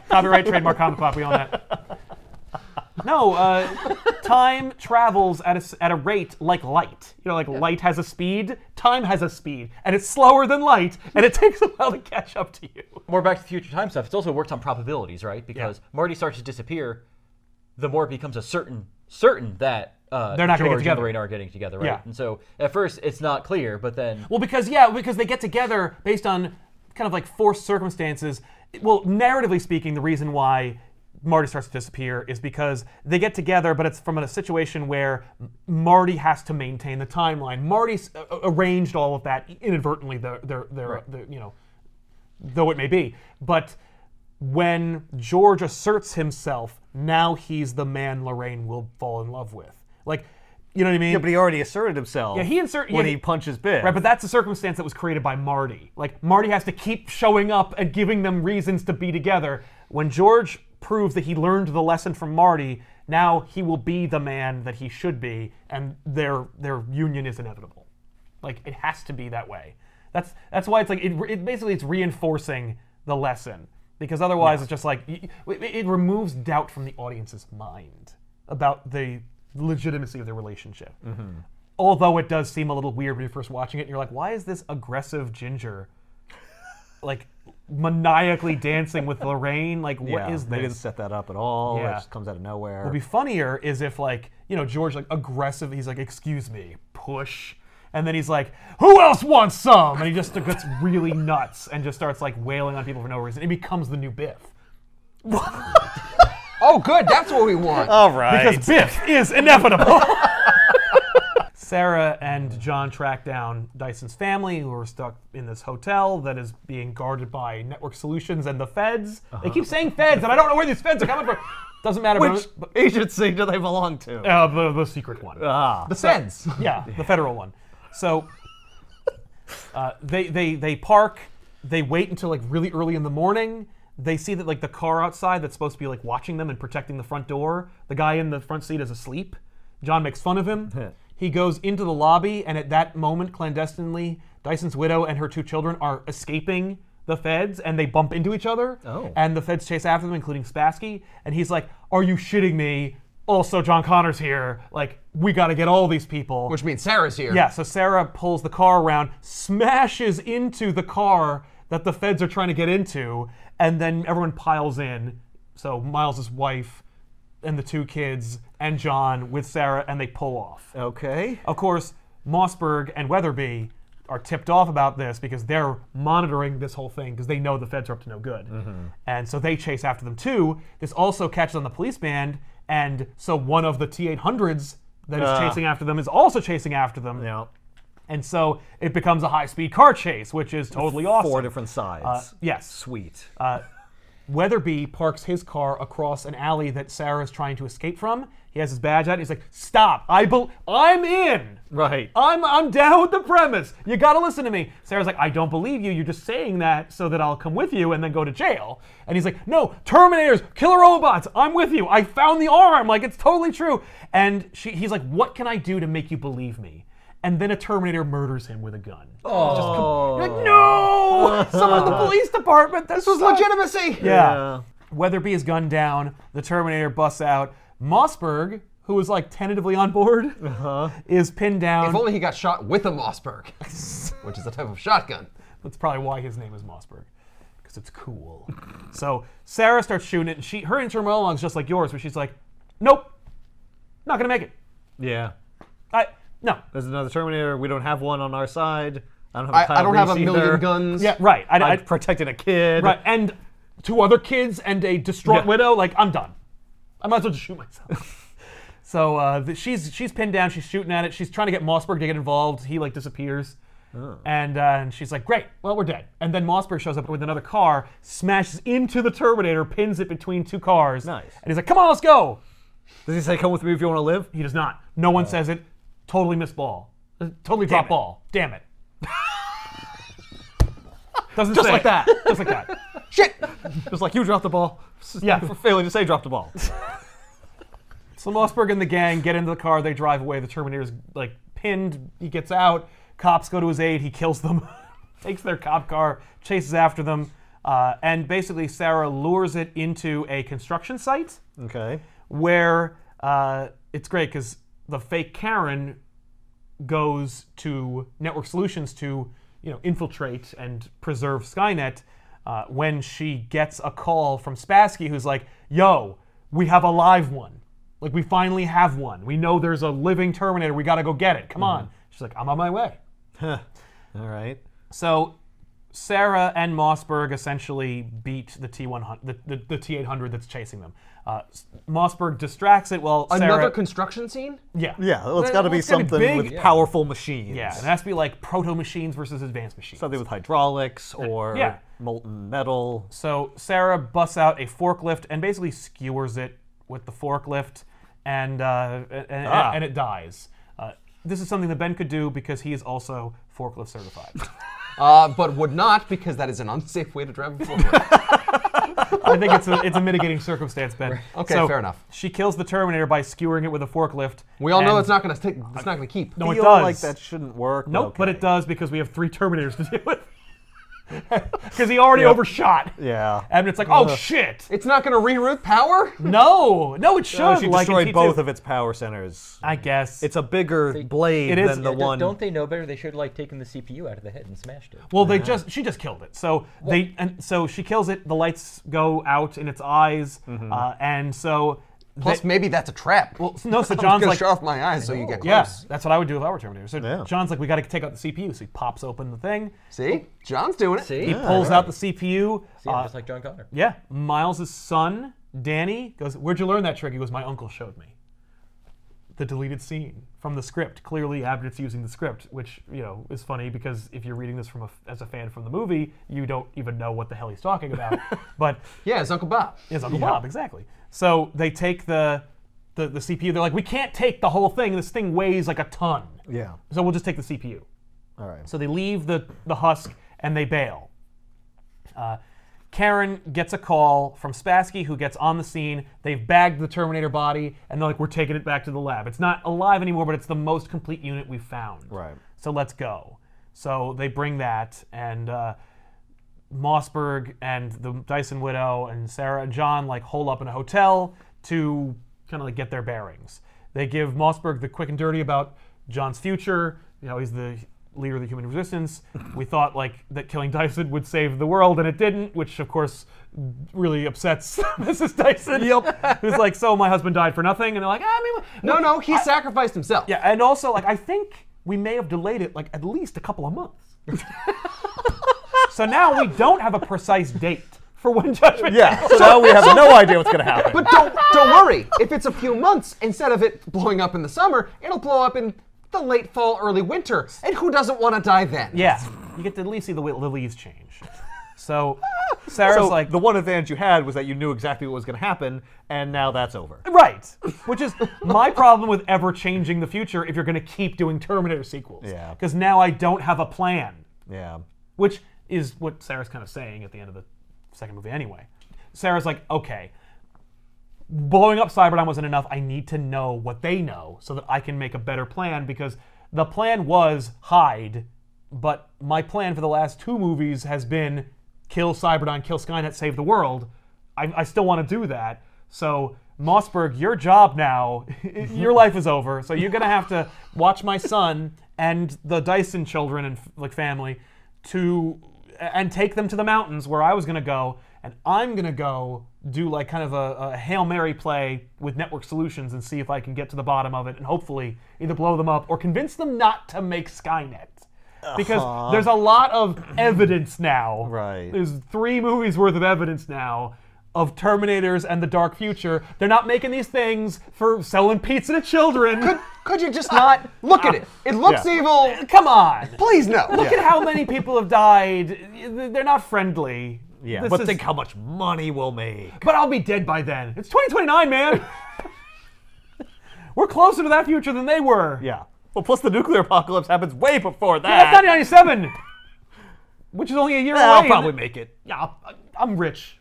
Copyright, trademark, ComicPop. We own that. No, time travels at a rate like light. You know, like light has a speed, time has a speed, and it's slower than light, and it takes a while to catch up to you. More Back to the Future time stuff. It's also worked on probabilities, right? Because Marty starts to disappear, the more it becomes a certain that They're not gonna get George and together. Lorraine are getting together, right? Yeah. And so at first it's not clear, but then Well, because they get together based on kind of like forced circumstances. Well, narratively speaking, the reason why Marty starts to disappear is because they get together, but it's from a situation where Marty has to maintain the timeline. Marty's arranged all of that inadvertently, you know, though it may be. But when George asserts himself, now he's the man Lorraine will fall in love with. Like, you know what I mean? Yeah, but he already asserted himself. Yeah, he punches Biff. Right, but that's a circumstance that was created by Marty. Like, Marty has to keep showing up and giving them reasons to be together. When George proves that he learned the lesson from Marty, now he will be the man that he should be, and their union is inevitable. Like, it has to be that way. That's why it's like it basically it's reinforcing the lesson, because otherwise it's just like it removes doubt from the audience's mind about the legitimacy of their relationship. Although it does seem a little weird when you're first watching it, and you're like, why is this aggressive ginger like maniacally dancing with Lorraine? Like, what is this? They didn't set that up at all. Yeah. It just comes out of nowhere. What'd be funnier is if, like, you know, George, like, aggressive, he's like, excuse me, push. And then he's like, who else wants some? And he just gets really nuts and just starts, like, wailing on people for no reason. It becomes the new Biff. Oh, good. That's what we want. All right. Because Biff is inevitable. Sarah and John track down Dyson's family, who are stuck in this hotel that is being guarded by Network Solutions and the feds. They keep saying feds, and I don't know where these feds are coming from. Doesn't matter. Which agency do they belong to? The secret one. The feds. Yeah, the federal one. So they park. They wait until like really early in the morning. They see that like the car outside that's supposed to be like watching them and protecting the front door. The guy in the front seat is asleep. John makes fun of him. He goes into the lobby, and at that moment, clandestinely, Dyson's widow and her 2 children are escaping the feds, and they bump into each other. Oh. And the feds chase after them, including Spassky. And he's like, are you shitting me? Also, John Connor's here. Like, we got to get all these people. Which means Sarah's here. Yeah, so Sarah pulls the car around, smashes into the car that the feds are trying to get into, and then everyone piles in. So Miles' wife and the 2 kids and John with Sarah, and they pull off. Okay. Of course, Mossberg and Weatherby are tipped off about this because they're monitoring this whole thing because they know the feds are up to no good. And so they chase after them too. This also catches on the police band, and so one of the T-800s that is chasing after them is also chasing after them. Yeah. And so it becomes a high-speed car chase, which is totally awesome. 4 different sides. Yes. Sweet. Weatherby parks his car across an alley that Sarah's trying to escape from. He has his badge out. He's like, "Stop! I'm in. Right. I'm down with the premise. You gotta listen to me." Sarah's like, "I don't believe you. You're just saying that so that I'll come with you and then go to jail." And he's like, "No, Terminators, killer robots. I'm with you. I found the arm. Like, it's totally true." And he's like, "What can I do to make you believe me?" And then a Terminator murders him with a gun. Oh. You're like, no! Someone in the police department. This was Legitimacy. Yeah. Weatherby is gunned down. The Terminator busts out. Mossberg, who was like tentatively on board, is pinned down. If only he got shot with a Mossberg, which is a type of shotgun. That's probably why his name is Mossberg, because it's cool. So Sarah starts shooting it, and her internal monologue is just like yours, where she's like, "Nope, not gonna make it. Yeah. No." There's another Terminator. We don't have one on our side. I don't have a million guns. Yeah, right. I protected a kid. Right, and 2 other kids and a distraught Yeah. widow. Like, I'm done. I might as well just shoot myself. So she's pinned down. She's shooting at it. She's trying to get Mossberg to get involved. He like disappears, and she's like, "Great, well we're dead." And then Mossberg shows up with another car, smashes into the Terminator, pins it between 2 cars. Nice. And he's like, "Come on, let's go." Does he say, "Come with me if you want to live"? He does not. No one says it. Totally missed ball. Totally drop ball. Damn it. Doesn't Just say like it. that. Just like that. Shit. Just like you dropped the ball. Yeah. For failing to say drop the ball. So Mossberg and the gang get into the car. They drive away. The Terminator's like pinned. He gets out. Cops go to his aid. He kills them. Takes their cop car. Chases after them. And basically Sarah lures it into a construction site. Okay. Where it's great because the fake Karen goes to Network Solutions to, infiltrate and preserve Skynet when she gets a call from Spassky, who's like, "Yo, we have a live one. Like, we finally have one. We know there's a living Terminator. We got to go get it. Come on." She's like, "I'm on my way." All right. So Sarah and Mossberg essentially beat the T-100, the T-800 that's chasing them. Mossberg distracts it while Sarah... Another construction scene? Yeah. Yeah, well, it's got to be It's gotta be something big. with powerful machines. Yeah, it has to be like proto-machines versus advanced machines. Something with hydraulics or Yeah. molten metal. So Sarah busts out a forklift and basically skewers it with the forklift, and it dies. This is something that Ben could do because he is also forklift certified. But would not, because that is an unsafe way to drive a forklift. I think it's a mitigating circumstance, Ben. Okay, So fair enough. She kills the Terminator by skewering it with a forklift. We all know and- it's not going to keep. No, it Feel does. like that shouldn't work. Nope, but okay. it does because we have 3 Terminators to deal with. Because he already overshot. Yeah. And it's like, oh shit! It's not going to reroute power? No, it should. No, she like in destroyed T2. both of its power centers. I guess. It's a bigger blade it is- than the Yeah, one. Don't they know better? They should like taken the CPU out of the head and smashed it. Well, she just killed it. So so she kills it. The lights go out in its eyes, and so. Plus, maybe that's a trap. Well, no. So I'm John's going like, to shut off my eyes so you get close. yeah, that's what I would do if I were Terminator. So Yeah. John's like, we got to take out the CPU. So he pops open the thing. See? John's doing it. See? He pulls out the CPU. See, I'm just like John Connor. Yeah, Miles' son, Danny, goes, where'd you learn that trick? He goes, my uncle showed me. The deleted scene from the script. Clearly, Abnett's using the script, which, is funny because if you're reading this as a fan from the movie, you don't even know what the hell he's talking about. But Yeah, it's Uncle Bob. it's Uncle Bob, exactly. So they take the CPU. They're like, we can't take the whole thing. This thing weighs like a ton. Yeah. So we'll just take the CPU. All right. So they leave the husk and they bail. Karen gets a call from Spassky, who gets on the scene. They've bagged the Terminator body, and they're like, we're taking it back to the lab. It's not alive anymore, but it's the most complete unit we've found. Right. So let's go. So they bring that, and Mossberg and the Dyson Widow and Sarah and John like hole up in a hotel to kind of like get their bearings. They give Mossberg the quick and dirty about John's future. He's the leader of the human resistance. We thought like that killing Dyson would save the world, and it didn't, which of course really upsets Mrs. Dyson. Yep. Who's like, so my husband died for nothing, and they're like, No, he sacrificed himself. yeah, and also like I think we may have delayed it like at least a couple of months. So now we don't have a precise date for when Judgment Day. Yeah. So now we have no idea what's going to happen. But don't worry. If it's a few months, instead of it blowing up in the summer, it'll blow up in the late fall, early winter. And who doesn't want to die then? Yeah, you get to at least see the leaves change. So Sarah's like, the one advantage you had was that you knew exactly what was going to happen, and now that's over. right, which is my problem with ever changing the future if you're going to keep doing Terminator sequels. Yeah. Because now I don't have a plan, Yeah. which is what Sarah's kind of saying at the end of the second movie anyway. Sarah's like, okay, blowing up Cyberdyne wasn't enough. I need to know what they know so that I can make a better plan, because the plan was hide, but my plan for the last 2 movies has been kill Cyberdyne, kill Skynet, save the world. I still want to do that. So Mossberg, your job now, your life is over. So you're going to have to watch my son and the Dyson children and like family and take them to the mountains where I was going to go. And I'm going to go do like kind of a Hail Mary play with Network Solutions and see if I can get to the bottom of it and hopefully either blow them up or convince them not to make Skynet. Because there's a lot of evidence now. Right. There's 3 movies worth of evidence now of Terminators and the dark future. They're not making these things for selling pizza to children. Could you just not look at it? It looks evil. Come on. Please no. Look at how many people have died. They're not friendly. Yeah. This But is- think how much money we'll make. But I'll be dead by then. It's 2029, man. We're closer to that future than they were. Yeah. Well, plus the nuclear apocalypse happens way before that. Yeah, that's 1997, which is only a year away. I'll probably make it. Yeah, I'm rich.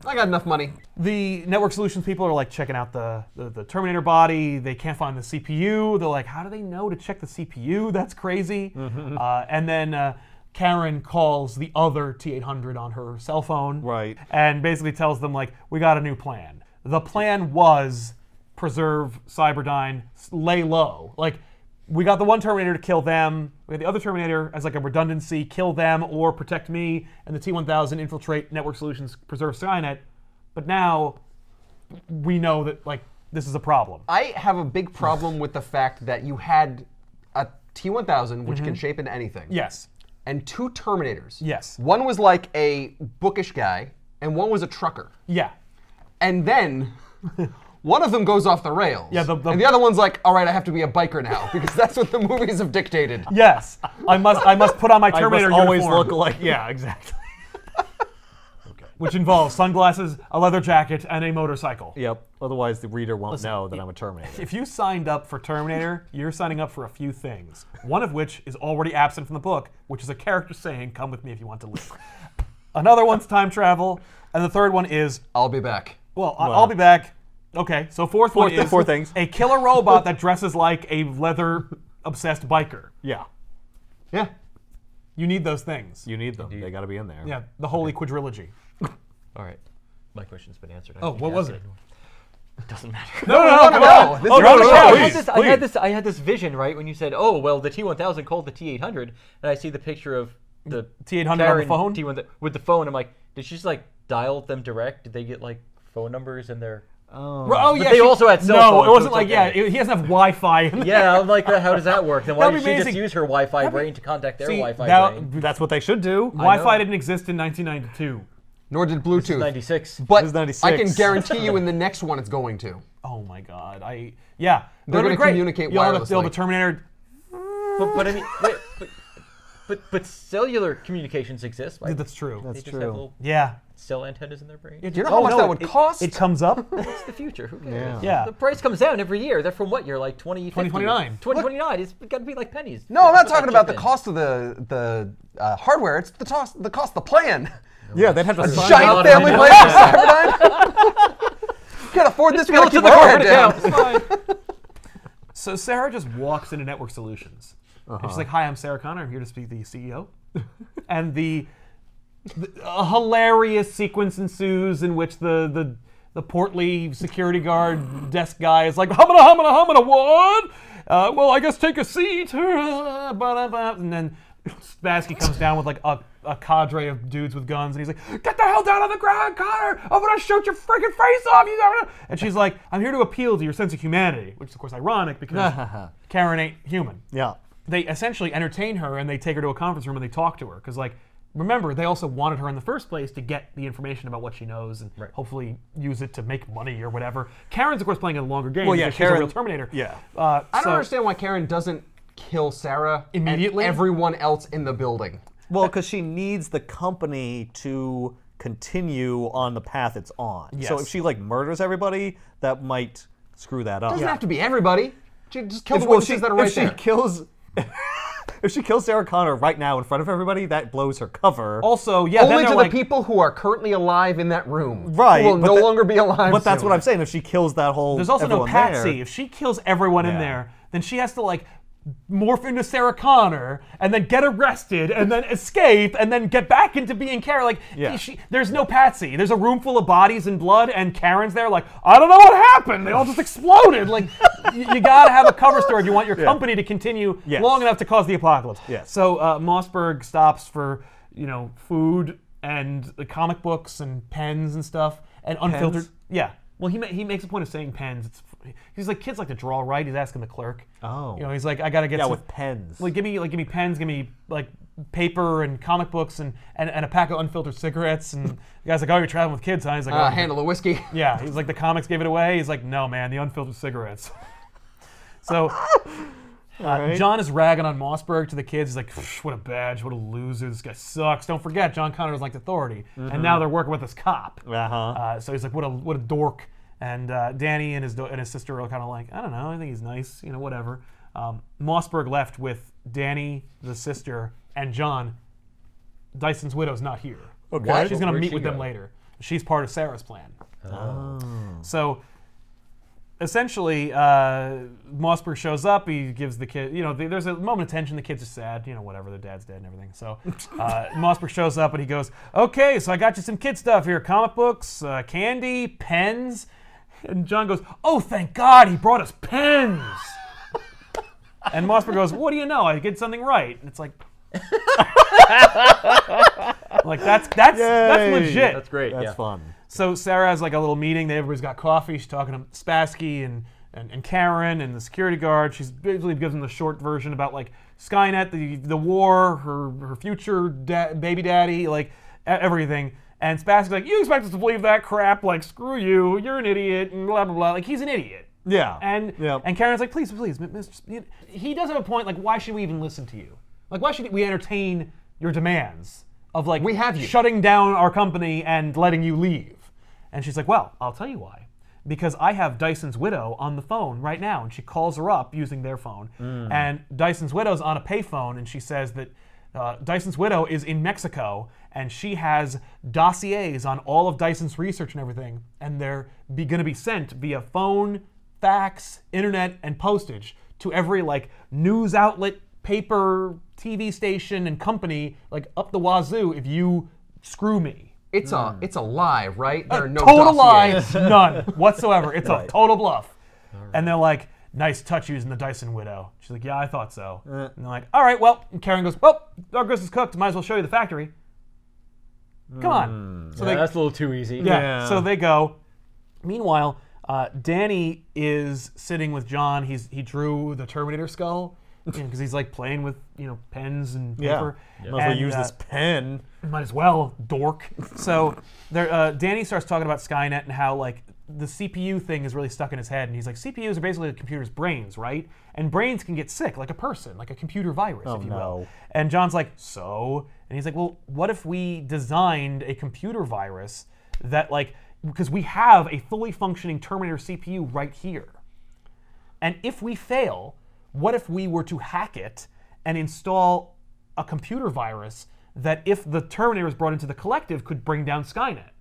I got enough money. The Network Solutions people are like checking out the Terminator body. They can't find the CPU. They're like, how do they know to check the CPU? That's crazy. And then Karen calls the other T-800 on her cell phone. Right. And basically tells them, like, we got a new plan. The plan was preserve Cyberdyne, lay low. Like, we got the one Terminator to kill them. We had the other Terminator as like a redundancy, kill them or protect me, and the T-1000 infiltrate Network Solutions, preserve Skynet. But now we know that like this is a problem. I have a big problem with the fact that you had a T-1000, which can shape into anything. Yes. and 2 Terminators. Yes. One was like a bookish guy, and one was a trucker. Yeah. And then one of them goes off the rails. Yeah, and the other one's like, all right, I have to be a biker now, because that's what the movies have dictated. Yes. I must put on my Terminator I must always uniform, look like, yeah, exactly. which involves sunglasses, a leather jacket, and a motorcycle. Yep. Otherwise, the reader won't know that I'm a Terminator. If you signed up for Terminator, you're signing up for a few things. One of which is already absent from the book, which is a character saying, "Come with me if you want to live." Another one's time travel, and the third one is, I'll be back. well, I'll be back. Okay, so fourth one is four things. a killer robot that dresses like a leather-obsessed biker. Yeah. Yeah. You need those things. You need them. They got to be in there. Yeah, the holy quadrilogy. All right. My question's been answered. Oh, what was it? It doesn't matter. No, come on. This is on the show. I had this vision, right, when you said, "Oh, well, the T1000 called the T800," and I see the picture of the T800 on the Karen phone? T1000 with the phone. I'm like, did she just like dial them direct? Did they get like phone numbers in their? Oh But yeah, they also had cell no, phones, it so wasn't it's like okay. he doesn't have Wi-Fi. Yeah, I'm like, how does that work? Then why That'd did be she just amazing. use her Wi-Fi brain to contact their See, Wi-Fi that- brain? That's what they should do. Wi-Fi didn't exist in 1992. Nor did Bluetooth. 96. But This is 96. I can guarantee you in the next one it's going to. Oh my God, They're going to communicate wirelessly. The Terminator. But I mean, wait, but cellular communications exist, right? That's true. They That's just true. have little Yeah. cell antennas in their brain. Do you know how much that would cost? It comes up. It's the future. Who cares? Yeah. The price comes down every year. They're from what year? Like 2050? 2029. 2029. It's got to be like pennies. No, I'm not Put that talking about chip the in. cost of the hardware. It's the cost of the plan. Yeah, they'd have to sign Giant up. family plan for Cyberdyne. Can't afford this. We gotta keep the our head corporate down. account. So Sarah just walks into Network Solutions, and she's like, "Hi, I'm Sarah Connor. I'm here to speak to the CEO." And a hilarious sequence ensues in which the portly security guard desk guy is like, humana, what? Well, I guess take a seat. And then Spassky comes down with like a cadre of dudes with guns, and he's like, "Get the hell down on the ground, Connor! I'm gonna shoot your freaking face off!" And she's like, "I'm here to appeal to your sense of humanity," which is of course ironic because Karen ain't human. Yeah. They essentially entertain her, and they take her to a conference room and they talk to her because, like, remember, they also wanted her in the first place to get the information about what she knows and hopefully use it to make money or whatever. Karen's of course playing a longer game. Well, yeah, because Karen, she's a real Terminator. Yeah. I don't understand why Karen doesn't kill Sarah Immediately? and everyone else in the building. Well, because she needs the company to continue on the path it's on. So Yes. if she like murders everybody, that might screw that up. Doesn't have to be everybody. Just kill the Well, witnesses that are right if there. she kills, if she kills Sarah Connor right now in front of everybody, that blows her cover. Also, yeah, Only then to they're the like, people who are currently alive in that room. Right, Who will but no that- longer be alive. But that's soon. what I'm saying. If she kills that whole, there's also no everyone patsy. there- If she kills everyone in Yeah. there, then she has to like morph into Sarah Connor and then get arrested and then escape and then get back into being Karen. Like, Yeah. there's no patsy. There's a room full of bodies and blood, and Karen's there like, I don't know what happened. They all just exploded. Like, you gotta have a cover story if you want your company to continue Yes. long enough to cause the apocalypse. Yes. So Mossberg stops for, food and the comic books and pens and stuff and unfiltered. Pens? Yeah. Well, he makes a point of saying pens. He's like, kids like to draw, right? He's asking the clerk. Oh. He's like, I gotta get some, with pens. Like, give me pens, give me like paper and comic books and a pack of unfiltered cigarettes. And the guy's like, oh, you're traveling with kids, huh? He's like, oh, handle the whiskey. yeah. He's like, the comics gave it away. He's like, no, man, the unfiltered cigarettes. So Right. John is ragging on Mossberg to the kids. He's like, what a badge, what a loser. This guy sucks. Don't forget, John Connor was like authority, and now they're working with this cop. So he's like, what a dork. And Danny and his sister are kind of like, I don't know, I think he's nice, whatever. Mossberg left with Danny, the sister, and John. Dyson's widow's not here. Okay. She's gonna Where'd meet she with them go? later. She's part of Sarah's plan. So essentially, Mossberg shows up. He gives the kid, there's a moment of tension. The kids are sad, whatever. Their dad's dead and everything. So Mossberg shows up and he goes, "Okay, so I got you some kid stuff here: comic books, candy, pens." And John goes, "Oh, thank God, he brought us pens." And Mossberg goes, "What do you know? I did something right." And it's like, that's legit. That's great. That's yeah. fun. So Sarah has like a little meeting. Everybody's got coffee. She's talking to Spassky and and Karen and the security guard. She's basically gives them the short version about like Skynet, the war, her future baby daddy, like everything. And Spastic's like, you expect us to believe that crap? Like, screw you, you're an idiot, and blah blah blah. Like, he's an idiot. Yeah. And Karen's like, please, Mr. He does have a point. Like, why should we even listen to you? Like, why should we entertain your demands of like we have you shutting down our company and letting you leave? And she's like, well, I'll tell you why. Because I have Dyson's widow on the phone right now, and she calls her up using their phone. And Dyson's widow's on a payphone, and she says that Dyson's widow is in Mexico, and she has dossiers on all of Dyson's research and everything, and they're going to be sent via phone, fax, internet, and postage to every like news outlet, paper, TV station, and company like up the wazoo if you screw me. It's a lie, right? There are no total dossiers. lie, none whatsoever. It's a total bluff. And they're like, nice touch using the Dyson widow. She's like, yeah, I thought so. And they're like, all right, well, and Karen goes, well, our goose is cooked. Might as well show you the factory. Come on. So that's a little too easy. Yeah. So they go. Meanwhile, Danny is sitting with John. He drew the Terminator skull because he's like playing with pens and paper. Might as well use this pen. Might as well, dork. So Danny starts talking about Skynet and how like the CPU thing is really stuck in his head, and he's like, CPUs are basically a computer's brains, right? And brains can get sick, like a person, like a computer virus, if you will. And John's like, so? And he's like, well, what if we designed a computer virus that like, because we have a fully functioning Terminator CPU right here. And if we fail, what if we were to hack it and install a computer virus that if the Terminator is brought into the collective could bring down Skynet?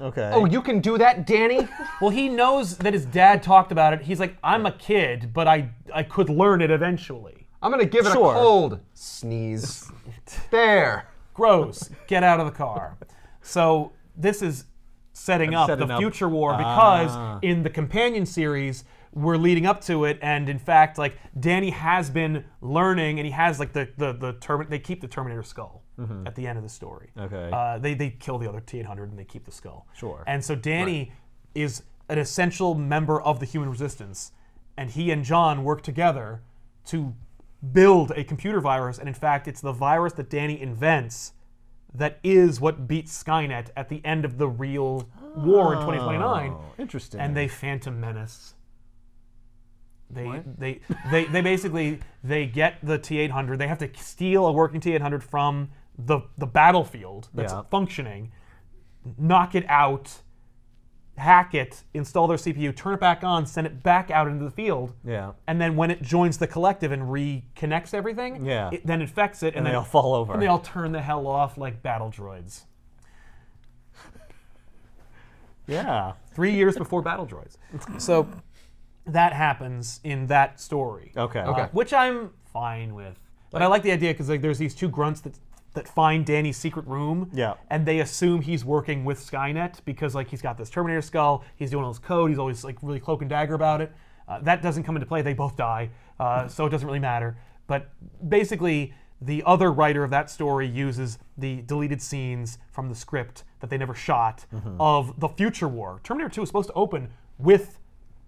Okay. Oh, you can do that, Danny? Well, he knows that his dad talked about it. He's like, I'm a kid, but I could learn it eventually. I'm going to give it a cold sneeze. There. Gross. Get out of the car. So this is setting up the future war because in the companion series, we're leading up to it, and in fact, like Danny has been learning, and he has like they keep the Terminator skull at the end of the story. Okay. They kill the other T-800 and they keep the skull. Sure. And so Danny is an essential member of the human resistance, and he and John work together to build a computer virus, and in fact, it's the virus that Danny invents that is what beats Skynet at the end of the real war in 2029. Interesting. And they Phantom Menace. They basically get the T-800. They have to steal a working T-800 from the battlefield that's functioning, knock it out, hack it, install their CPU, turn it back on, send it back out into the field. Yeah. And then when it joins the collective and reconnects everything, it then infects it, and they all fall over. And they all turn the hell off like battle droids. Yeah. 3 years before battle droids. So that happens in that story. Okay. Which I'm fine with. But I like the idea because like there's these two grunts that find Danny's secret room. Yeah. And they assume he's working with Skynet because like he's got this Terminator skull, he's doing all his code, he's always like really cloak and dagger about it. That doesn't come into play, they both die, so it doesn't really matter. But basically, the other writer of that story uses the deleted scenes from the script that they never shot of the future war. Terminator 2 is supposed to open with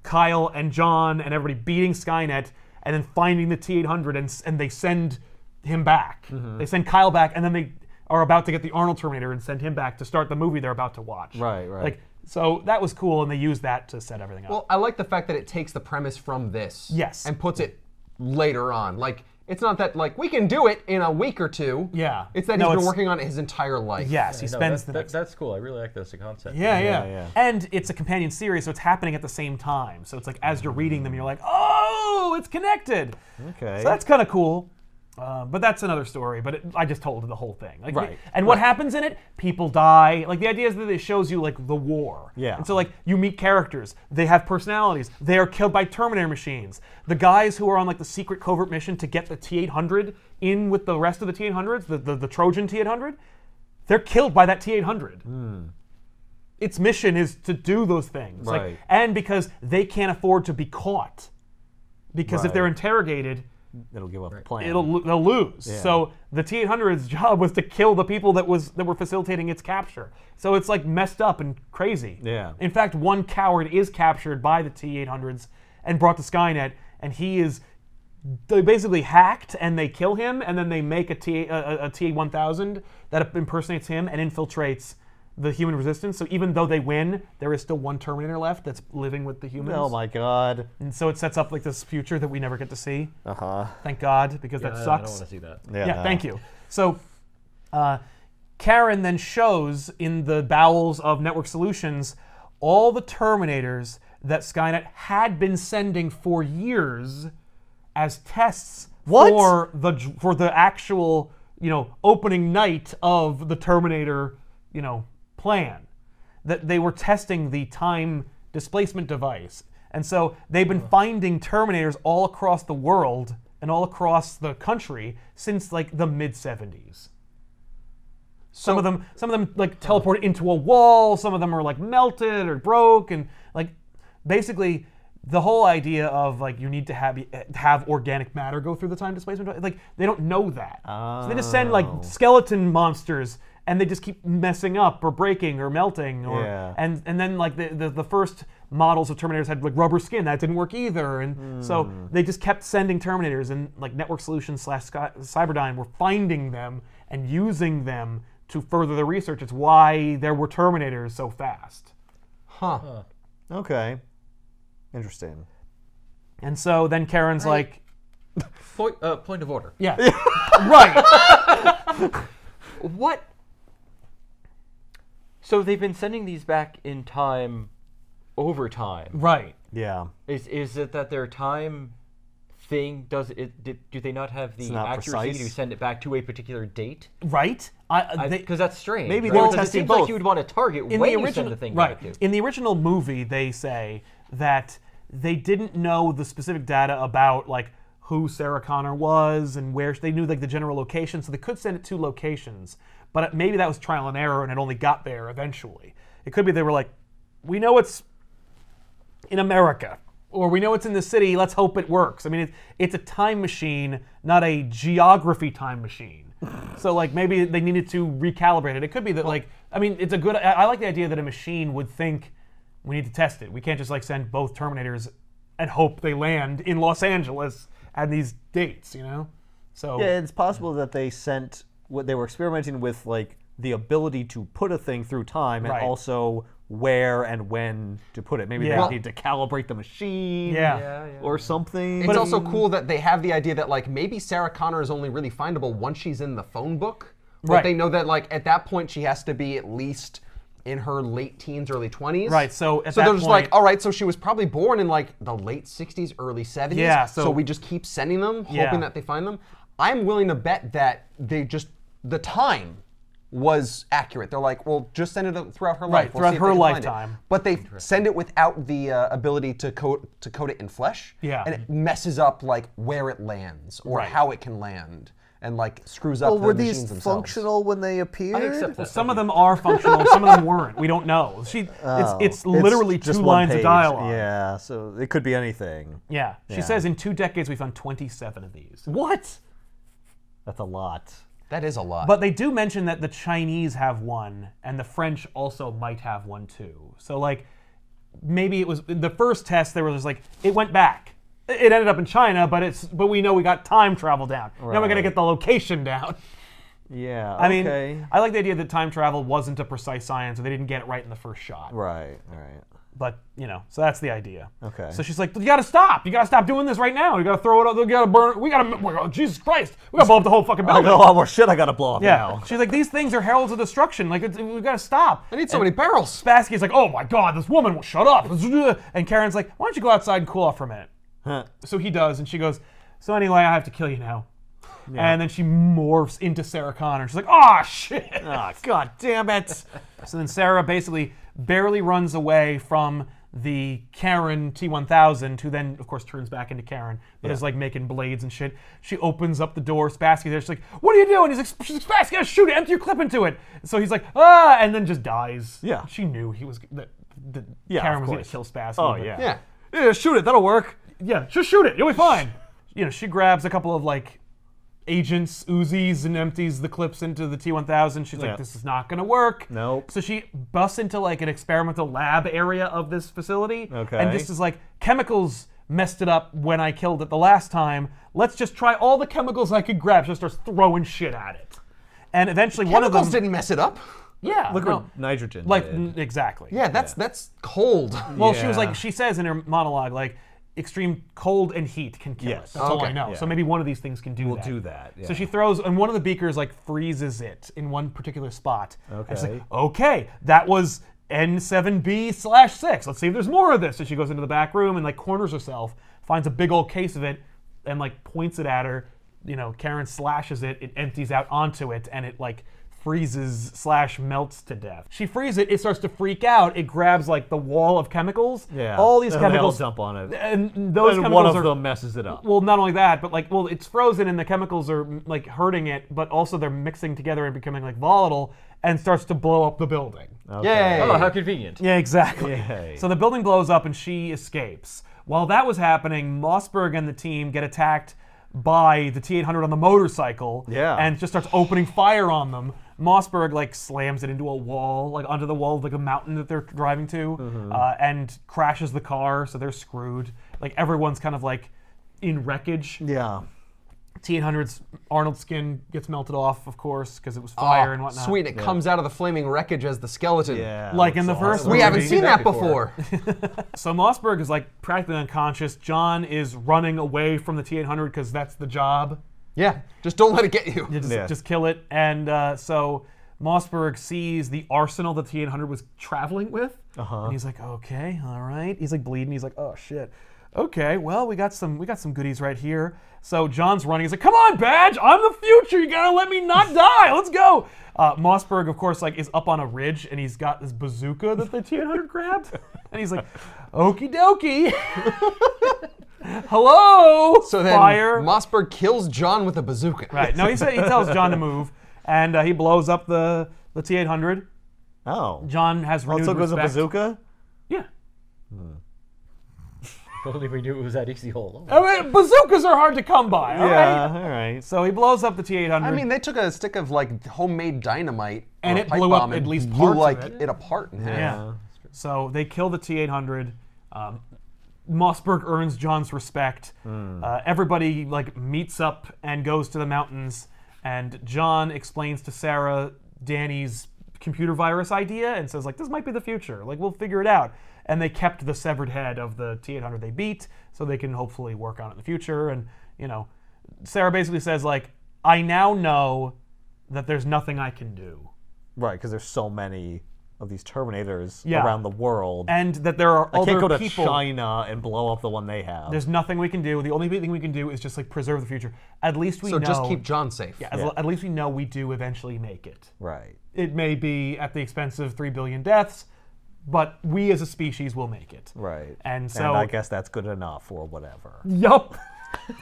Kyle and John and everybody beating Skynet and then finding the T-800 and they send him back. They send Kyle back and then they are about to get the Arnold Terminator and send him back to start the movie they're about to watch. Right. Like, so that was cool, and they used that to set everything up. Well, I like the fact that it takes the premise from this and puts it later on. Like, it's not that, like, we can do it in a week or two. Yeah. It's that he's been working on it his entire life. Yes, he spends the next... That's cool. I really like this concept. Yeah. And it's a companion series, so it's happening at the same time. So it's like, as you're reading them, you're like, oh, it's connected. Okay. So that's kind of cool. But that's another story. But I just told the whole thing. Like, and what happens in it? People die. Like the idea is that it shows you like the war. Yeah. And so like you meet characters. They have personalities. They are killed by Terminator machines. The guys who are on like the secret covert mission to get the T-800 in with the rest of the T-800s, the Trojan T-800, they're killed by that T-800. Its mission is to do those things. Right. Like, and because they can't afford to be caught. Because if they're interrogated, it'll give up the plan. They'll lose. Yeah. So the T-800's job was to kill the people that were facilitating its capture. So it's like messed up and crazy. Yeah. In fact, one coward is captured by the T-800s and brought to Skynet, and he is basically hacked, and they kill him, and then they make a TA-1000 that impersonates him and infiltrates the human resistance. So even though they win, there is still one Terminator left that's living with the humans. Oh my god. And so it sets up like this future that we never get to see. Uh-huh. Thank God, because that I sucks. don't want to see that. Yeah, thank you. So Karen then shows in the bowels of Network Solutions all the Terminators that Skynet had been sending for years as tests for the actual, opening night of the Terminator, plan. That they were testing the time displacement device. And so they've been finding Terminators all across the world and all across the country since like the mid-70s. Some of them like teleported into a wall, some of them are like melted or broke, and like basically the whole idea of like you need to have organic matter go through the time displacement, like they don't know that. So they just send like skeleton monsters and they just keep messing up or breaking or melting, or and then like the first models of Terminators had like rubber skin, that didn't work either, and so they just kept sending Terminators, and like Network Solutions / Cyberdyne were finding them and using them to further the research. It's why there were Terminators so fast. Huh. Okay. Interesting. And so then Karen's like, Point of order. yeah, right. What? So they've been sending these back in time over time. Right. Yeah. Is it that their time thing do they not have the not accuracy precise? to send it back to a particular date? Right. Because that's strange. Maybe right? they were Because testing it seems like both. you would want to target when you send the thing back to. In the original movie, they say that they didn't know the specific data about like who Sarah Connor was and where. They knew like the general location, so they could send it to locations. But maybe that was trial and error, and it only got there eventually. It could be they were like, we know it's in America, or we know it's in the city, let's hope it works. I mean, it's a time machine, not a geography time machine. So like maybe they needed to recalibrate it. It could be that like, I mean, it's a good, I like the idea that a machine would think, we need to test it. We can't just like send both Terminators and hope they land in Los Angeles at these dates, So Yeah, it's possible that they sent what they were experimenting with, like the ability to put a thing through time, and Right. also where and when to put it. Maybe Yeah. they need to calibrate the machine, Yeah. or something. It's also cool that they have the idea that like maybe Sarah Connor is only really findable once she's in the phone book. But Right. they know that like at that point she has to be at least in her late teens, early 20s. Right, so at so that they're just point- like, all right, so she was probably born in like the late 60s, early 70s. Yeah, so so- we just keep sending them, Yeah. hoping that they find them. I'm willing to bet that the time was accurate. They're like, well, just send it throughout her life. Right, We'll throughout see if her they can find it. lifetime. But they send it without the ability to code it in flesh. Yeah. And it messes up like where it lands or Right. how it can land, and like screws up well, the were machines these themselves. functional when they appeared? I accept that. some of them are functional, some of them weren't. We don't know. It's literally just two one lines page. of dialogue. Yeah, so it could be anything. Yeah. She says in 2 decades we found 27 of these. What? That's a lot. That is a lot. But they do mention that the Chinese have one, and the French also might have one too. So like, maybe it was the first test. They were just like, it went back. It ended up in China, but we know we got time travel down. Now we got to get the location down. Yeah. I okay. mean, I like the idea that time travel wasn't a precise science, or they didn't get it right in the first shot. Right. But so that's the idea. Okay. So she's like, you gotta stop. You gotta stop doing this right now. You gotta throw it up. You gotta burn. Jesus Christ. We gotta blow up the whole fucking I building. got a lot more shit I gotta blow up Yeah. now. She's like, these things are heralds of destruction. Like, we gotta stop. I need so many barrels. Spassky's like, oh my God, this woman will shut up. And Karen's like, why don't you go outside and cool off for a minute? So he does, and she goes, so anyway, I have to kill you now. And then she morphs into Sarah Connor. She's like, oh shit. Ah, God damn it. So then Sarah basically barely runs away from the Karen T-1000, who then, of course, turns back into Karen, but is like making blades and shit. She opens up the door. Spassky's there. She's like, what are you doing? He's like, Spassky, gotta shoot it. Empty your clip into it. So he's like, ah, and then just dies. Yeah. She knew he was, that Yeah, Karen of was going to course. kill Spassky. Oh, but- yeah. Yeah. Yeah, shoot it. That'll work. Yeah, just shoot it. You'll be fine. She grabs a couple of like agents, Uzis, and empties the clips into the T-1000. She's Yeah. like, this is not going to work. Nope. So she busts into like an experimental lab area of this facility. Okay. And this is like chemicals messed it up when I killed it the last time. Let's just try all the chemicals I could grab. Just starts throwing shit at it. And eventually one of them... Chemicals didn't mess it up. Yeah. Liquid nitrogen. Like, did. exactly. Yeah, that's cold. Well, she was like, she says in her monologue, like, extreme cold and heat can kill it. Yes. That's all I Okay. know. Yeah. So maybe one of these things can do We'll that. do that. Yeah. So she throws, and one of the beakers like freezes it in one particular spot. And it's Okay. like, okay, that was N7B/6. Let's see if there's more of this. So she goes into the back room and like corners herself, finds a big old case of it, and like points it at her. You know, Karen slashes it, it empties out onto it, and it like freezes/melts to death. She frees it, it starts to freak out, it grabs like the wall of chemicals. Yeah. All these And they all chemicals jump on it. And those And chemicals one of are, them messes it up. well, not only that, but like, well, it's frozen and the chemicals are like hurting it, but also they're mixing together and becoming like volatile and starts to blow up the building. Yay. Oh, how convenient. Yeah, exactly. Yay. So the building blows up and she escapes. While that was happening, Mossberg and the team get attacked by the T-800 on the motorcycle. Yeah. And just starts opening fire on them. Mossberg like slams it into a wall, like onto the wall of like a mountain that they're driving to, and crashes the car, so they're screwed. Like everyone's kind of like in wreckage. Yeah. T-800's Arnold skin gets melted off, of course, because it was fire and whatnot. Sweet, it comes out of the flaming wreckage as the skeleton. Yeah. Like in that's the first awesome. We haven't movie. seen that before. So Mossberg is like practically unconscious. John is running away from the T-800 because that's the job. Yeah, just don't let it get you. Just kill it. And so Mossberg sees the arsenal that the T-800 was traveling with. And he's like, okay, all right. He's like bleeding. He's like, oh shit. Okay, well, we got some goodies right here. So John's running. He's like, come on, Badge, I'm the future. You gotta let me not die. Let's go. Mossberg, of course, like is up on a ridge and he's got this bazooka that the T-800 grabbed. And he's like, okie dokie. Hello, So then fire. Mossberg kills John with a bazooka. Right. No, he tells John to move, and he blows up the T-800. Oh. John has renewed Also, it was a respect. bazooka? Yeah. Only we knew it was that easy all along. I mean, bazookas are hard to come by. All right. all right. So he blows up the T-800. I mean, they took a stick of like homemade dynamite And or it a pipe blew up bomb at and least blew parts of like it. apart in half. yeah. So they kill the T-800. Mossberg earns John's respect. Everybody like meets up and goes to the mountains, and John explains to Sarah Danny's computer virus idea and says like, this might be the future. Like, we'll figure it out. And they kept the severed head of the T-800 they beat, so they can hopefully work on it in the future. And you know, Sarah basically says like, I now know that there's nothing I can do. Right, because there's so many of these Terminators Yeah. around the world. And that there are I other can't go to people. China and blow up the one they have. There's nothing we can do. The only thing we can do is just like preserve the future. At least we So know. just keep John safe. Yeah, at least we know we do eventually make it. Right. It may be at the expense of 3 billion deaths, but we as a species will make it. Right. And so I guess that's good enough or whatever. Yup.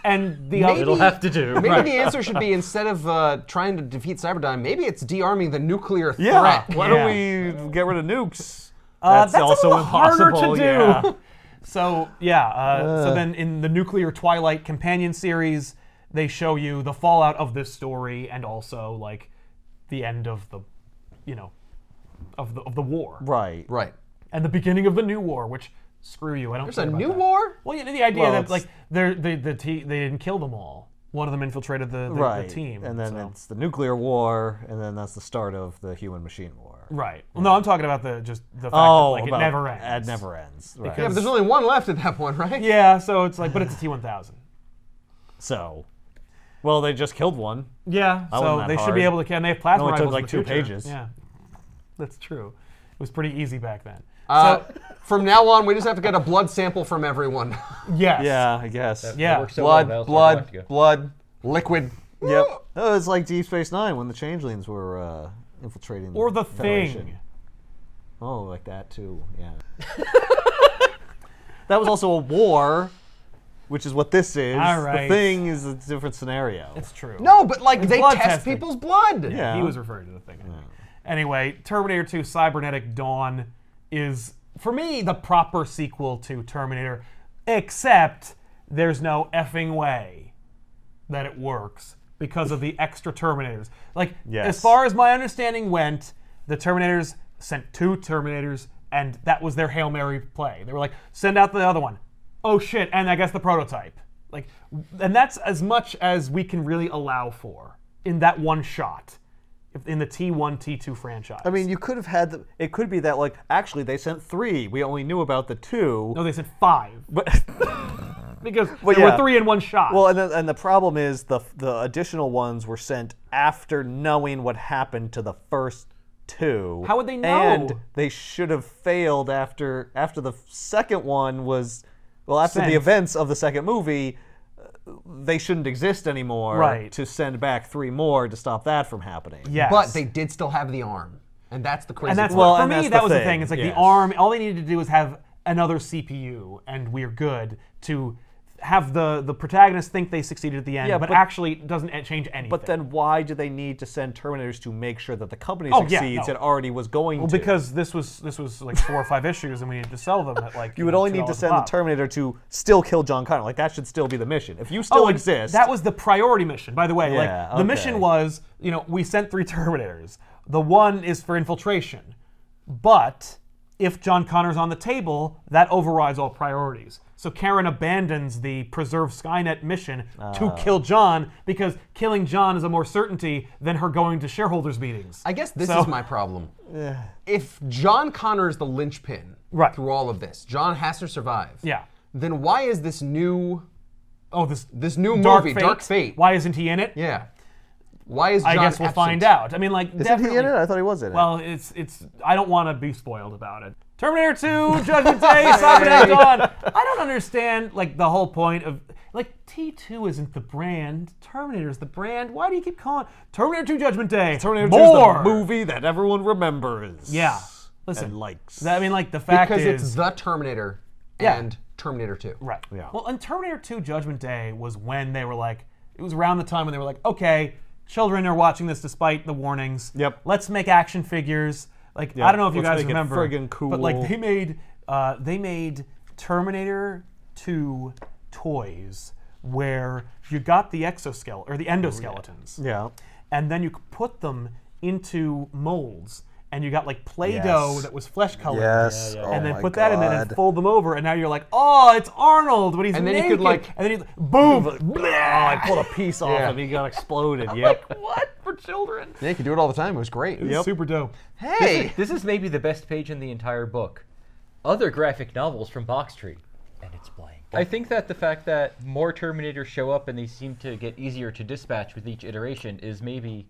And the other It'll have to do. Maybe the answer should be, instead of trying to defeat Cyberdyne, maybe it's de-arming the nuclear threat. Why don't we get rid of nukes? that's also a little harder impossible. to do. Yeah. So so then in the Nuclear Twilight companion series, they show you the fallout of this story and also like the end of the, you know, of the war. Right. Right. And the beginning of the new war, which screw you, I don't There's care a about new that. war? Well, you know, the idea Well, that it's- like they didn't kill them all. One of them infiltrated the team. And then so. it's the nuclear war, and then that's the start of the human machine war. Right. Well, no, I'm talking about the fact that like it about- never ends. It never ends. Right. Yeah, but there's only one left at that point, right? Yeah, so it's like, but it's a T-1000. So, well, they just killed one. Yeah, That so wasn't that they should hard. be able to. And they have plasma It only took, rifles in like, the 2 future. pages. Yeah, that's true. It was pretty easy back then. From now on, we just have to get a blood sample from everyone. Yes. Yeah, I guess. Yeah. Works so well, blood, liquid. Yep. Oh, it's like Deep Space Nine when the changelings were infiltrating. Or the Federation. Thing. Oh, like that too. Yeah. That was also a war, which is what this is. All right. The Thing is a different scenario. It's true. No, but like they blood test testing. people's blood. Yeah. He was referring to the Thing. Anyway, Terminator 2 Cybernetic Dawn is, for me, the proper sequel to Terminator, except there's no effing way that it works because of the extra Terminators. Like, Yes. as far as my understanding went, the Terminators sent 2 Terminators, and that was their Hail Mary play. They were like, send out the other one. oh shit, and I guess the prototype. Like, and that's as much as we can really allow for in that one shot, in the T1, T2 franchise. I mean, you could have had it could be that like actually they sent 3. We only knew about the 2. No, they said 5. But Because there were 3 in one shot. Well, and the problem is the additional ones were sent after knowing what happened to the first 2. How would they know? And they should have failed after the second one was after Sent. the events of the second movie. They shouldn't exist anymore. Right. To send back 3 more to stop that from happening. Yes. But they did still have the arm, and that's the crazy. And that's part. for and me, that's that the was the thing, thing. It's like the yes. arm. All they needed to do was have another CPU, and we're good to have the protagonist think they succeeded at the end, Yeah, but but- actually doesn't change anything. But then why do they need to send Terminators to make sure that the company Oh, yeah, succeeds? no. It already was going to. because this was like 4 or 5 issues, and we needed to sell them at like You would only need to $2 a send the pop. Terminator to still kill John Connor. Like, that should still be the mission. If you still and exist... That was the priority mission, by the way. Yeah, like the mission okay. was, we sent 3 Terminators. The one is for infiltration, but if John Connor's on the table, that overrides all priorities. So Karen abandons the preserve Skynet mission to kill John because killing John is a more certainty than her going to shareholders meetings. I guess this So- is my problem. If John Connor is the linchpin Right. through all of this, John has to survive. Yeah. Then why is this new This new Dark movie, Fate. Dark Fate? Why isn't he in it? Yeah. Why is John I guess we'll absent? find out. I mean, like, Isn't definitely. he in it? I thought he was in it. Well, it's. I don't want to be spoiled about it. Terminator 2, Judgment Day, Cybernetic Dawn. I don't understand like the whole point of like T2 isn't the brand. Terminator's the brand. Why do you keep calling Terminator 2 Judgment Day? Terminator 2 more is the movie that everyone remembers. Yeah. Listen, and likes. I mean, like the fact Because is it's the Terminator Yeah. and Terminator 2. right. Yeah. Well, and Terminator 2 Judgment Day was when they were like, it was around the time when they were like, okay, children are watching this despite the warnings. Yep. Let's make action figures. Like Yep. I don't know if you Let's guys make it remember, friggin' cool. but like they made Terminator 2 toys where you got the exoskeleton or the endoskeletons, Yeah. and then you could put them into molds. And you got like Play-Doh Yes. that was flesh colored. Yes. Yeah, Oh And then my put that in there and God. fold them over, and now you're like, oh, it's Arnold, but he's And then you naked. could, like- and then you boom, Oh, I pulled a piece off Yeah. and he got exploded. Yep. like what for children? Yeah, you could do it all the time. It was great. Yep. Super dope. Hey! This is maybe the best page in the entire book. Other graphic novels from Box Tree, and it's blank. I think that the fact that more Terminators show up and they seem to get easier to dispatch with each iteration is maybe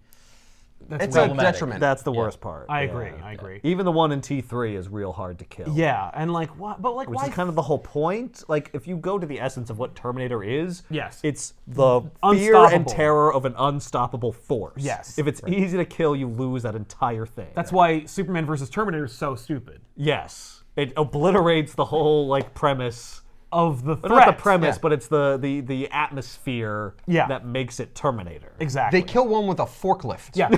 That's It's real. a problematic. detriment. That's the worst part. I Yeah. agree. I agree. Even the one in T3 is real hard to kill. Yeah, and like what? But like Which why? is kind of the whole point. Like, if you go to the essence of what Terminator is, Yes. it's the fear and Unstoppable. terror of an unstoppable force. Yes. If it's easy to kill, you lose that entire thing. That's why Superman versus Terminator is so stupid. Yes. It obliterates the whole, like, premise. Of the But threat. not the premise, yeah. but it's the atmosphere Yeah. that makes it Terminator. Exactly. They kill one with a forklift. Yeah,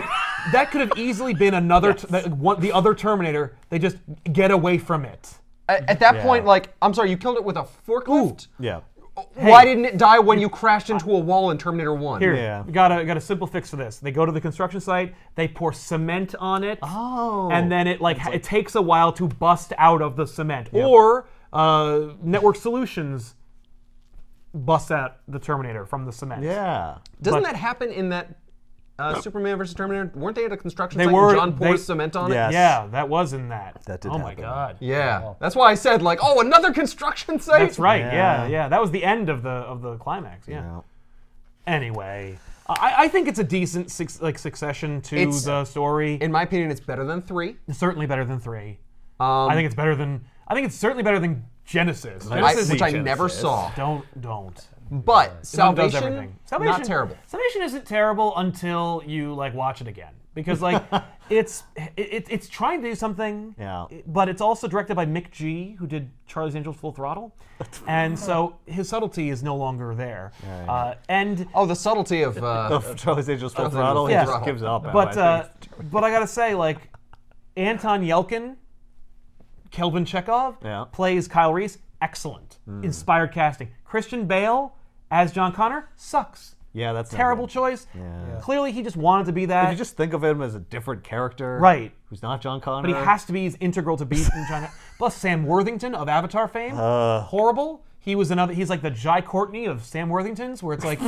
that could have easily been another the other Terminator. They just get away from it. At that Yeah. point, like, I'm sorry, you killed it with a forklift? Yeah. Why didn't it die when you crashed into a wall in Terminator 1? Here, Yeah. we got a simple fix for this. They go to the construction site, they pour cement on it, and then it it takes a while to bust out of the cement. Or Network Solutions busts out the Terminator from the cement. Yeah. Doesn't But- that happen in that Superman versus Terminator? Weren't they at a construction They site were- and John pours they- cement on Yes. it? Yeah, that was in that. That did Oh my happen. god. Yeah. That's why I said, like, oh, another construction site? That's right. Yeah. Yeah. That was the end of the climax. Yeah. Yeah. Anyway, I think it's a decent succession to It's- the story. In my opinion, it's better than 3. It's certainly better than 3. I think it's better than. I think it's certainly better than Genesis. Genesis Which I Genesis. never saw. don't. But It does Salvation, everything. not terrible. Salvation isn't terrible until you watch it again because it's trying to do something. Yeah. But it's also directed by Mick G, who did Charlie's Angels Full Throttle, and so his subtlety is no longer there. And Oh, the subtlety of... Of Charlie's Angels Full Charlie's Throttle, he Angels just Full gives up. but I think. but I gotta say, Anton Yelkin, Kelvin Chekhov, Yeah. plays Kyle Reese. Excellent, inspired casting. Christian Bale as John Connor sucks. Yeah, that's not Terrible good. choice. Yeah. Clearly, he just wanted to be that. If you just think of him as a different character, Right. who's not John Connor. But he has to be integral to beat John. Plus, Sam Worthington of Avatar fame, horrible. He was another. He's like the Jai Courtney of Sam Worthington's, where it's like,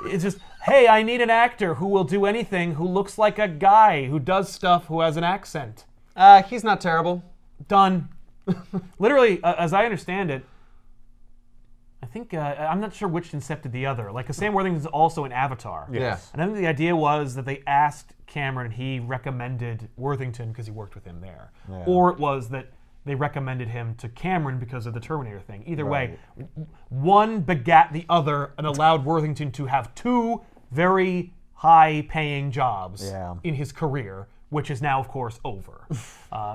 it's just, hey, I need an actor who will do anything, who looks like a guy, who does stuff, who has an accent. He's not terrible. Done. Literally, as I understand it, I think I'm not sure which incepted the other. Like, Sam Worthington's also in Avatar. Yes. And I think the idea was that they asked Cameron, he recommended Worthington because he worked with him there, or it was that they recommended him to Cameron because of the Terminator thing. Either way, one begat the other and allowed Worthington to have two very high-paying jobs in his career, which is now, of course, over.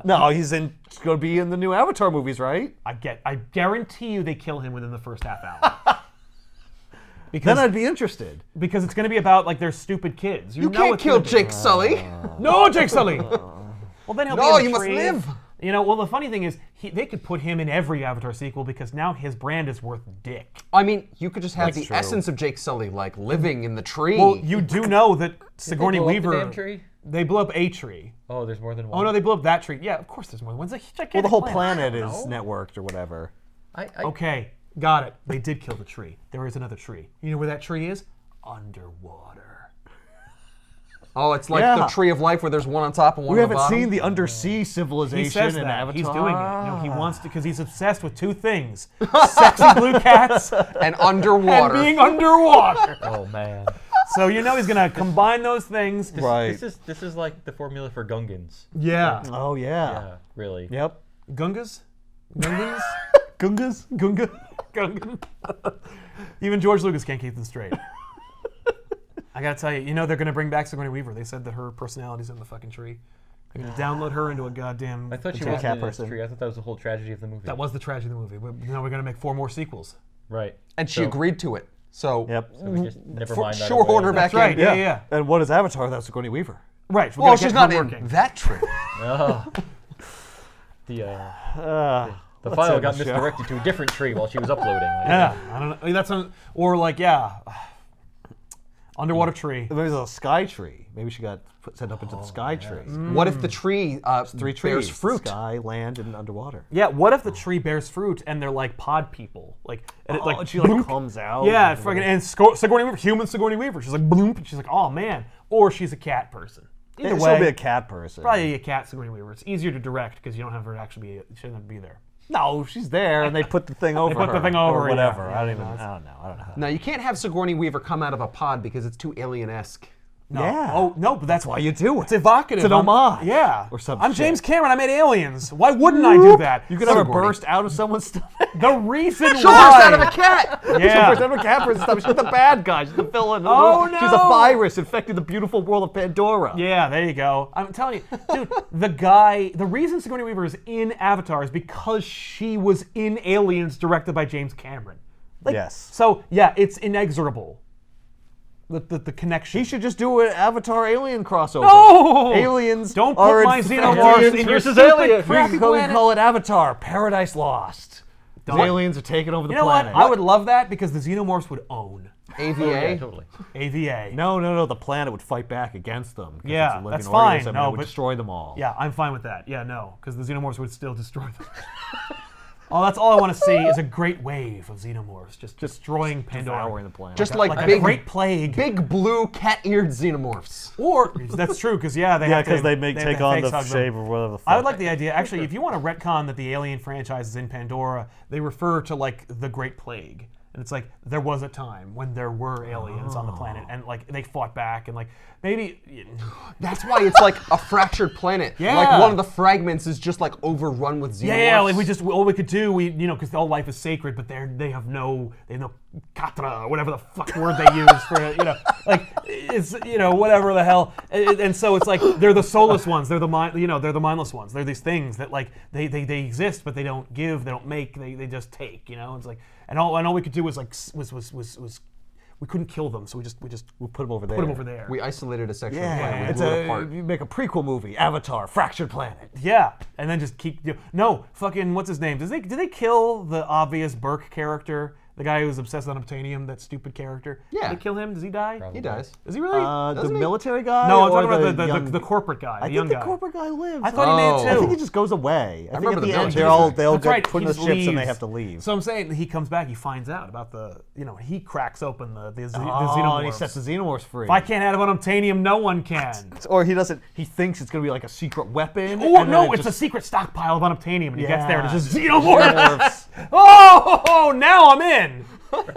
No, he's going to be in the new Avatar movies, right? I guarantee you they kill him within the first half hour. Then I'd be interested. Because it's going to be about like their stupid kids. You can't kill Jake Sully. No, Jake Sully. Well, then he'll be in the you must tree. live. You know, well, the funny thing is, they could put him in every Avatar sequel because now his brand is worth dick. I mean, you could just have That's the true. essence of Jake Sully, like living in the tree. Well, you do know that Sigourney blow up the Weaver. damn tree? They blew up a tree. Oh, there's more than one. Oh no, they blew up that tree. Yeah, of course there's more than one. It's a gigantic Well, the whole planet. planet is networked or whatever. Okay, got it. They did kill the tree. There is another tree. You know where that tree is? Underwater. Oh, it's like the Tree of Life where there's one on top and one We on the haven't bottom. seen the undersea civilization He says in that. Avatar. He's doing it. No, he wants to because he's obsessed with two things: sexy blue cats And underwater. and being underwater. Oh man. So you know he's gonna combine those things. Right. This is like the formula for Gungans. Yeah. Oh, yeah. Yeah, really. Yep. Gungas? Gungans? Gungas? Gunga? Gungan? Even George Lucas can't keep them straight. I gotta tell you, you know they're gonna bring back Sigourney Weaver. They said that her personality's in the fucking tree. They're gonna download her into a goddamn. I thought she cat wasn't in person. this tree. I thought that was the whole tragedy of the movie. That was the tragedy of the movie. But now we're gonna make 4 more sequels. right. And she agreed to it. So, Yep. So we just never mind that. shoehorn her away. back That's right. in. Yeah. And what is Avatar without Sigourney Weaver? Right. We're Well, gonna she's get not her in working. that tree. Oh. The Let's file end got the show. misdirected to a different tree while she was uploading. Like, Yeah. I don't know. That's or like underwater tree. Maybe it's a sky tree. Maybe she got sent up into the sky tree. What if the tree 3 bears trees: fruit? sky, land, and underwater. Yeah. What if the tree bears fruit and they're like pod people? Like and it And she like bloop. comes out. Yeah, fucking and Sigourney Weaver, human Sigourney Weaver. She's like bloop, and she's like, oh man. Or she's a cat person. Either She'll way, be a cat person. probably a cat Sigourney Weaver. It's easier to direct because you don't have her actually be. She doesn't have to be there. No, she's there, and they put the thing over put the her, thing over, or whatever. yeah. I don't know. I don't know. No, you can't have Sigourney Weaver come out of a pod because it's too alien-esque. No. Yeah. Oh no, but that's Why you do it? It's evocative. It's an homage. Yeah. Or some I'm shit. James Cameron. I made aliens. Why wouldn't I do that? You could have a Sigourney. burst out of someone's stomach. The reason She why. burst out of a cat! Yeah. Burst out of a cat person's stomach. She's the bad guy. She's the villain. Oh, She's a no. virus infecting the beautiful world of Pandora. Yeah, there you go. I'm telling you, dude, the reason Sigourney Weaver is in Avatar is because she was in Aliens directed by James Cameron. Like, Yes. So, yeah, it's inexorable. The connection. He should just do an Avatar alien crossover. No! Aliens Don't are put my infected. xenomorphs Aliens in your versus stupid aliens. We crappy can planet. call it Avatar, Paradise Lost. The aliens are taking over the You know planet. what? I would love that because the xenomorphs would own AVA? Yeah, totally. AVA. No. The planet would fight back against them. 'cause Yeah, it's a living that's organism, fine. and No, it would but- destroy them all. Yeah, I'm fine with that. Yeah, no, because the xenomorphs would still destroy them. Oh, that's all I want to see is a great wave of xenomorphs just destroying Pandora. Devouring the planet. Just like, Like a big, great plague. big blue cat-eared xenomorphs. Or that's true because they have to- because they have take to on face the hug them. shape of whatever the fuck. I would like the idea. Actually, if you want to retcon that the Alien franchise is in Pandora, they refer to like the Great Plague, and it's like there was a time when there were aliens on the planet, and like they fought back, and like maybe. That's why it's like a fractured planet. Yeah. Like one of the fragments is just like overrun with xenomorphs. Yeah, like all we could do, because all life is sacred, but they have no katra, or whatever the fuck word they use for like it's whatever the hell, and so it's like they're the soulless ones, they're the they're the mindless ones, they're these things that like they exist, but they don't give, they don't make, they just take, it's like, and all we could do was we couldn't kill them, so we just We'll put them over there. put them over there. We isolated a section of the Yeah, planet. it's We blew it apart. you make a prequel movie, Avatar, Fractured Planet. Yeah, and then just keep. No, fucking what's his name? Did they kill the obvious Burke character The guy who's obsessed with unobtainium, that stupid character. Yeah. Did they kill him? Does he die? Probably. He dies. Does he really? The Doesn't he? military guy? no, I'm or talking about young- the corporate guy, the I young think the guy. corporate guy lives. I thought he Oh. made it I too. think he just goes away. I think remember at the the end military they'll That's get right, put in he the just ships and they leaves. have to leave. So I'm saying he comes back, he finds out about the, he cracks open the and he xenomorphs. sets the xenomorphs free. If I can't have unobtainium, no one can. Or he doesn't. He thinks it's gonna be like a secret weapon. Oh and then no, it it's a just- secret stockpile of unobtainium, and he gets there and Yeah. it's just xenomorphs. Xenomorphs. Oh, now I'm in.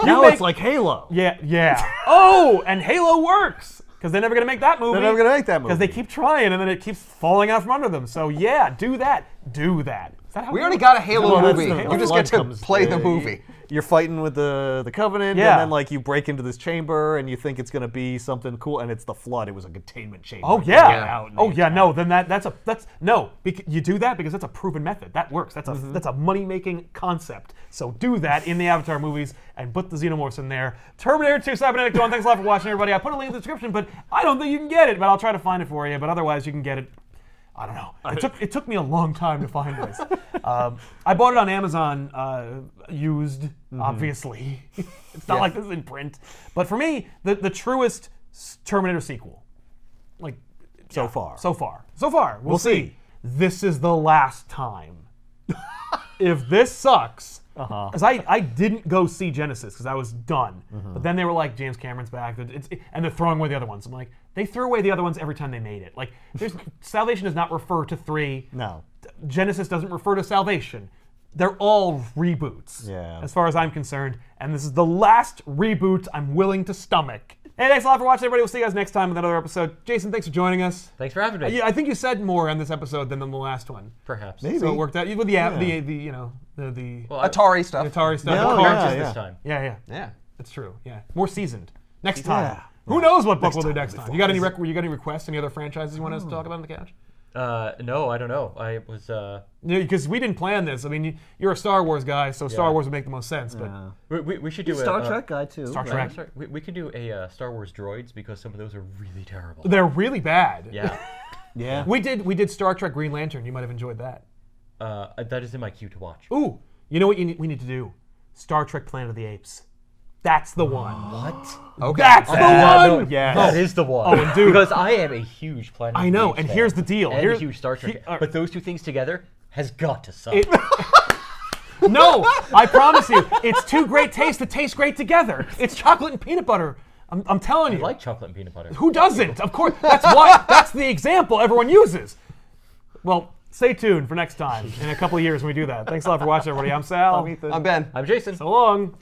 Now make- it's like Halo. Yeah. Oh, and Halo works because they're never gonna make that movie. They're never gonna make that movie because they keep trying and then it keeps falling out from under them. So yeah, do that. Do that. Is that how We it already works? got a Halo Well, that's movie. the- You just flood get to comes- play the movie. You're fighting with the Covenant, Yeah. and then like you break into this chamber, and you think it's gonna be something cool, and it's the Flood. It was a containment chamber. Oh You yeah. get out and Oh you yeah. attack. No. Then that's no. You do that because that's a proven method. That works. That's a money making concept. So do that in the Avatar movies and put the xenomorphs in there. Terminator 2 Cybernetic Dawn. Thanks a lot for watching, everybody. I put a link in the description, but I don't think you can get it. But I'll try to find it for you. But otherwise, you can get it. I don't know. It took me a long time to find this. I bought it on Amazon, used, obviously. It's not like this is in print. But for me, the truest Terminator sequel. Like So far. So far. We'll see. This is the last time. If this sucks, because I didn't go see Genesis because I was done. But then they were like, James Cameron's back, and they're throwing away the other ones. I'm like, they threw away the other ones every time they made it. Like, Salvation does not refer to 3. No. Genesis doesn't refer to Salvation. They're all reboots, Yeah. as far as I'm concerned. And this is the last reboot I'm willing to stomach. Hey, thanks a lot for watching, everybody. We'll see you guys next time with another episode. Jason, thanks for joining us. Thanks for having me. Yeah, I think you said more on this episode than on the last one. Perhaps. Maybe. So it worked out with the Well, I- Atari stuff. Atari stuff. Yeah, the oh, cards. yeah, just yeah. this time. Yeah, Yeah. that's true. Yeah, more seasoned. Next time. Yeah. Who knows what book we'll do time next will be time? fun. You got any requests? Any other franchises you want us to talk about on the couch? No, I don't know. I was. Because we didn't plan this. I mean, you're a Star Wars guy, so Star Wars would make the most sense. But We should do Star a Trek guy too. Star right? Trek. We could do a Star Wars droids because some of those are really terrible. they're really bad. Yeah. Yeah. We did Star Trek Green Lantern. You might have enjoyed that. That is in my queue to watch. Ooh, you know what we need to do? Star Trek Planet of the Apes. That's the one. What? Okay. That's the no, one. yes. That is the one. Oh, and dude- because I am a huge Planet. I of the know, Apes and fan here's the deal. And Here's- a huge Star Trek. he- But those two things together has got to suck. No, I promise you, it's two great tastes that taste great together. It's chocolate and peanut butter. I'm telling you. I like chocolate and peanut butter. Who doesn't? Of course. That's the example everyone uses. Well, stay tuned for next time in a couple of years when we do that. Thanks a lot for watching, everybody. I'm Sal. Ethan. I'm Ben. I'm Jason. So long.